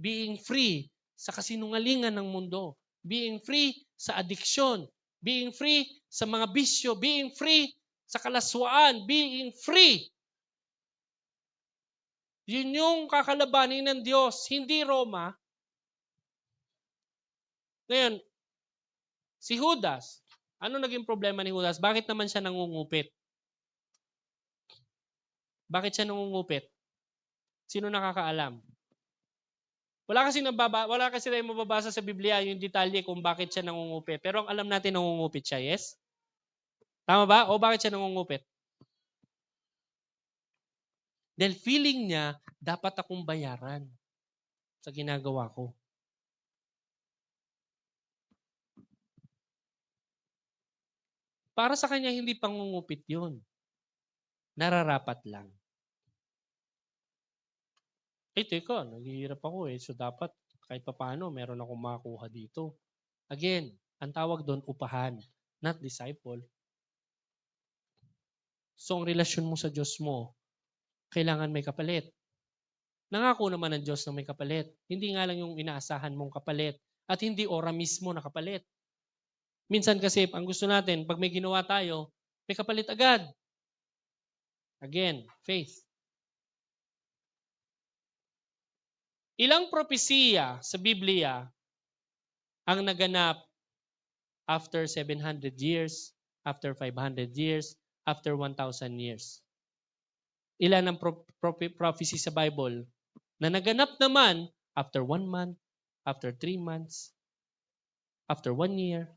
Being free sa kasinungalingan ng mundo. Being free sa addiction. Being free sa mga bisyo. Being free sa kalaswaan. Being free. Yun yung kakalabanin ng Diyos. Hindi Roma. Ngayon, si Judas, ano naging problema ni Judas? Bakit naman siya nangungupit? Bakit siya nangungupit? Sino nakakaalam? Wala kasi tayong mababasa sa Biblia yung detalye kung bakit siya nangungupit. Pero ang alam natin nangungupit siya, yes? Tama ba? O bakit siya nangungupit? Dahil feeling niya, dapat akong bayaran sa ginagawa ko. Para sa kanya, hindi pangungupit yun. Nararapat lang. Teka, naghihirap ako eh. So dapat kahit papaano, meron akong makakuha dito. Again, ang tawag doon, upahan, not disciple. So ang relasyon mo sa Diyos mo, kailangan may kapalit. Nangako naman ng Diyos na may kapalit. Hindi nga lang yung inaasahan mong kapalit at hindi ora mismo na kapalit. Minsan kasi, ang gusto natin, pag may ginawa tayo, may kapalit agad. Again, faith. Ilang propesiya sa Biblia ang naganap after 700 years, after 500 years, after 1,000 years? Ilan ang prophecy sa Bible na naganap naman after 1 month, after 3 months, after 1 year?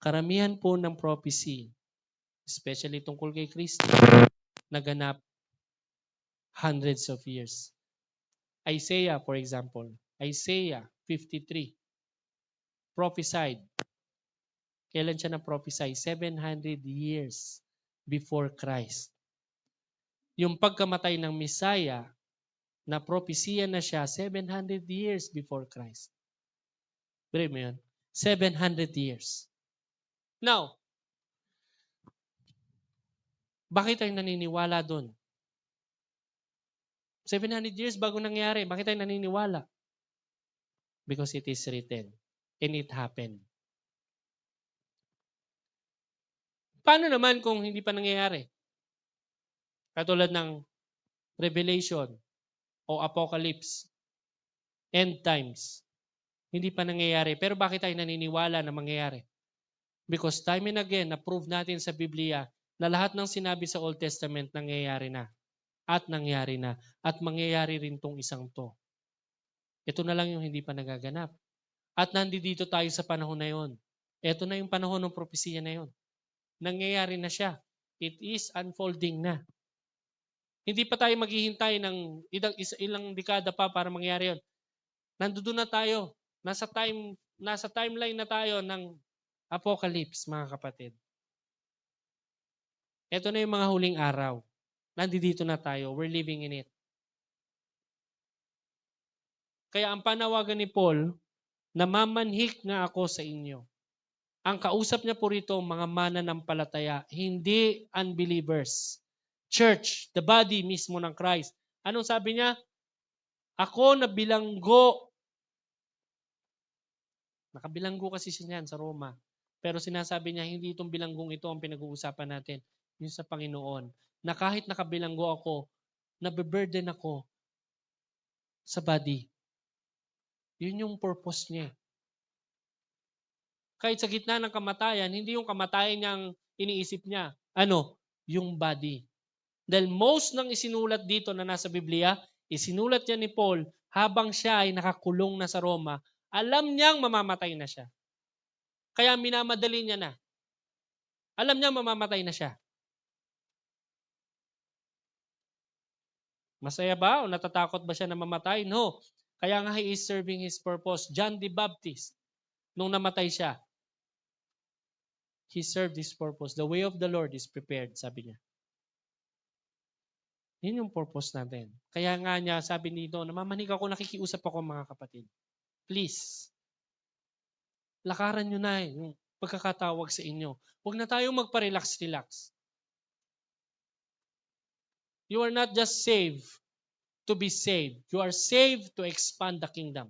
Karamihan po ng prophecy, especially tungkol kay Kristo, naganap hundreds of years. Isaiah, for example, Isaiah 53, prophesied. Kailan siya na-prophesy? 700 years before Christ. Yung pagkamatay ng Messiah, na propesya na siya 700 years before Christ. Believe mo yun? 700 years. Now, bakit tayo naniniwala doon? 700 years bago nangyari. Bakit tayo naniniwala? Because it is written and it happened. Paano naman kung hindi pa nangyayari? Katulad ng Revelation o Apocalypse, end times. Hindi pa nangyayari. Pero bakit tayo naniniwala na mangyayari? Because time and again, na-prove natin sa Biblia na lahat ng sinabi sa Old Testament nangyayari na. At nangyari na. At mangyayari rin tong isang to. Ito na lang yung hindi pa nagaganap. At nandito tayo sa panahon na yon. Ito na yung panahon ng propesiya na yon. Nangyayari na siya. It is unfolding na. Hindi pa tayo maghihintay ng ilang dekada pa para mangyari yon. Nandoon na tayo. Nasa timeline na tayo ng Apocalypse, mga kapatid. Ito na yung mga huling araw. Nandito na tayo. We're living in it. Kaya ang panawagan ni Paul, namamanhik nga ako sa inyo. Ang kausap niya po rito, mga mananampalataya, hindi unbelievers. Church, the body mismo ng Christ. Anong sabi niya? Ako na bilanggo. Nakabilanggo kasi siya niyan sa Roma. Pero sinasabi niya, hindi itong bilanggong ito ang pinag-uusapan natin. Yung sa Panginoon. Na kahit nakabilanggo ako, nabe-burden ako sa body. Yun yung purpose niya. Kahit sa gitna ng kamatayan, hindi yung kamatayan niyang iniisip niya. Ano? Yung body. Dahil most ng isinulat dito na nasa Biblia, isinulat niya ni Paul habang siya ay nakakulong na sa Roma, alam niyang mamamatay na siya. Kaya minamadali niya na. Alam niya mamamatay na siya. Masaya ba o natatakot ba siya na mamatay? No. Kaya nga he is serving his purpose. John the Baptist, nung namatay siya, he served his purpose. The way of the Lord is prepared, sabi niya. Yun yung purpose natin. Kaya nga niya, sabi nito, namamanig ako, nakikiusap ako mga kapatid. Please, lakaran nyo na yung pagkakatawag sa inyo. Huwag na tayong magpa-relax-relax. You are not just saved to be saved. You are saved to expand the kingdom.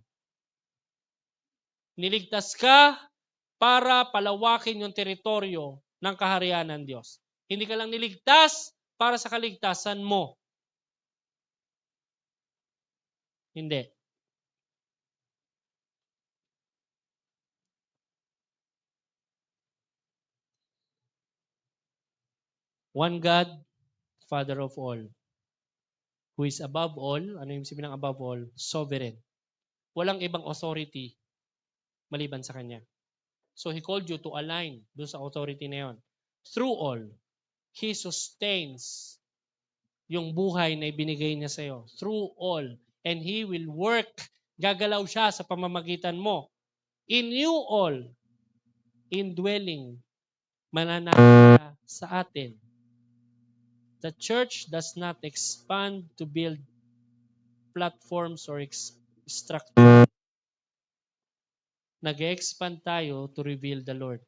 Niligtas ka para palawakin yung teritoryo ng kaharian ng Diyos. Hindi ka lang niligtas para sa kaligtasan mo. Hindi. One God, Father of all, who is above all, ano yung sabi ng above all? Sovereign. Walang ibang authority maliban sa Kanya. So He called you to align doon sa authority na yon. Through all, He sustains yung buhay na ibinigay niya sa iyo. Through all. And He will work. Gagalaw siya sa pamamagitan mo. In you all, indwelling, mananahan siya sa atin. The church does not expand to build platforms or structure. Nag-expand tayo to reveal the Lord.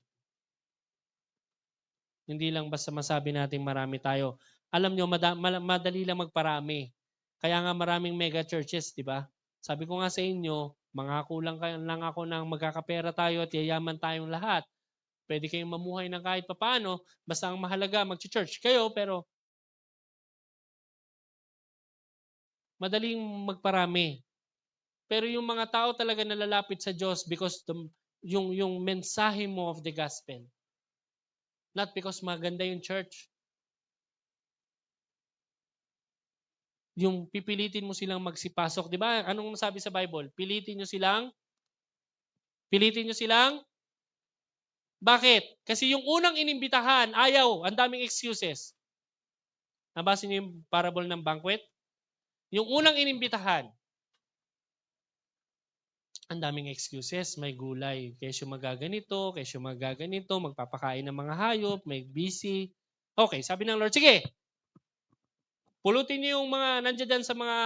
Hindi lang basta masabi natin marami tayo. Alam nyo, madali lang magparami. Kaya nga maraming mega churches, di ba? Sabi ko nga sa inyo, mangako lang ako ng magkakapera tayo at yayaman tayong lahat. Pwede kayong mamuhay ng kahit papaano, basta ang mahalaga, mag-church kayo, pero madaling magparami. Pero yung mga tao talaga nalalapit sa Diyos because yung mensahe mo of the gospel. Not because maganda yung church. Yung pipilitin mo silang magsipasok. Di ba? Anong sabi sa Bible? Pilitin nyo silang? Bakit? Kasi yung unang inimbitahan, ayaw. Ang daming excuses. Nabasa niyo yung parable ng banquet? Yung unang inimbitahan, ang daming excuses. May gulay. Kesyo magaganito, magpapakain ng mga hayop, may busy. Okay, sabi ng Lord, sige, pulutin niyo yung mga nandiyan sa mga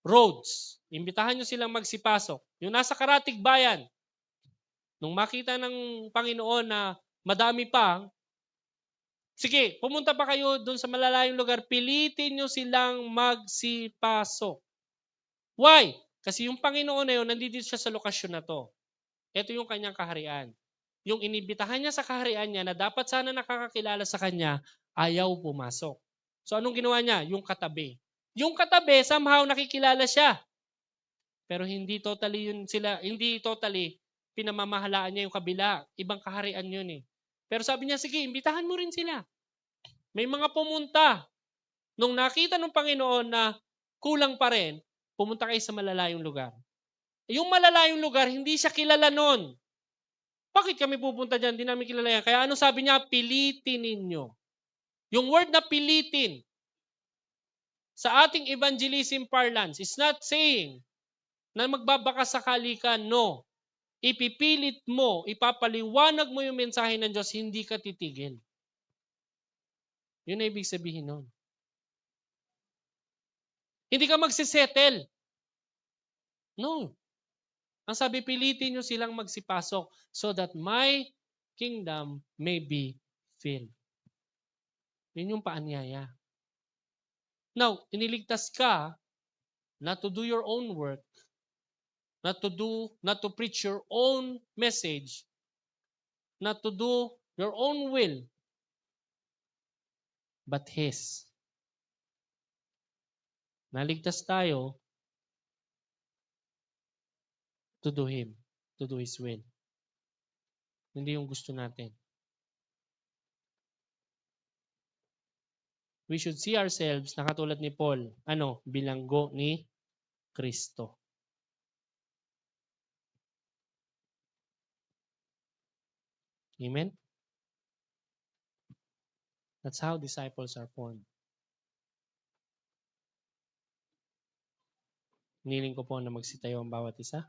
roads. Imbitahan niyo silang magsipasok. Yung nasa Karatig Bayan, nung makita ng Panginoon na madami pa, sige, pumunta pa kayo doon sa malalayong lugar, pilitin niyo silang magsipasok. Why? Kasi yung Panginoon na yun, nandito siya sa lokasyon na to. Ito yung kanyang kaharian. Yung inibitahan niya sa kaharian niya na dapat sana nakakakilala sa kanya, ayaw pumasok. So anong ginawa niya? Yung katabi. Yung katabi, somehow nakikilala siya. Pero hindi totally pinamamahalaan niya yung kabila. Ibang kaharian yun eh. Pero sabi niya, sige, imbitahan mo rin sila. May mga pumunta. Nung nakita ng Panginoon na kulang pa rin, pumunta kayo sa malalayong lugar. Yung malalayong lugar, hindi siya kilala nun. Bakit kami pupunta dyan? Hindi namin kilala yan. Kaya ano sabi niya? Pilitin ninyo. Yung word na pilitin, sa ating evangelism parlance, is not saying na magbabakasakali ka, no. Ipipilit mo, ipapaliwanag mo yung mensahe ng Diyos, hindi ka titigil. Yun ang ibig sabihin nun. Hindi ka magsisettle. No. Ang sabi, pilitin nyo silang magsipasok so that my kingdom may be filled. Yun yung paanyaya. Now, iniligtas ka not to do your own work, not to preach your own message, not to do your own will, but His. Naligtas tayo to do Him, to do His will. Hindi yung gusto natin. We should see ourselves na katulad ni Paul, bilanggo ni Kristo. Amen? That's how disciples are formed. Niling ko po na magsitayo ang bawat isa.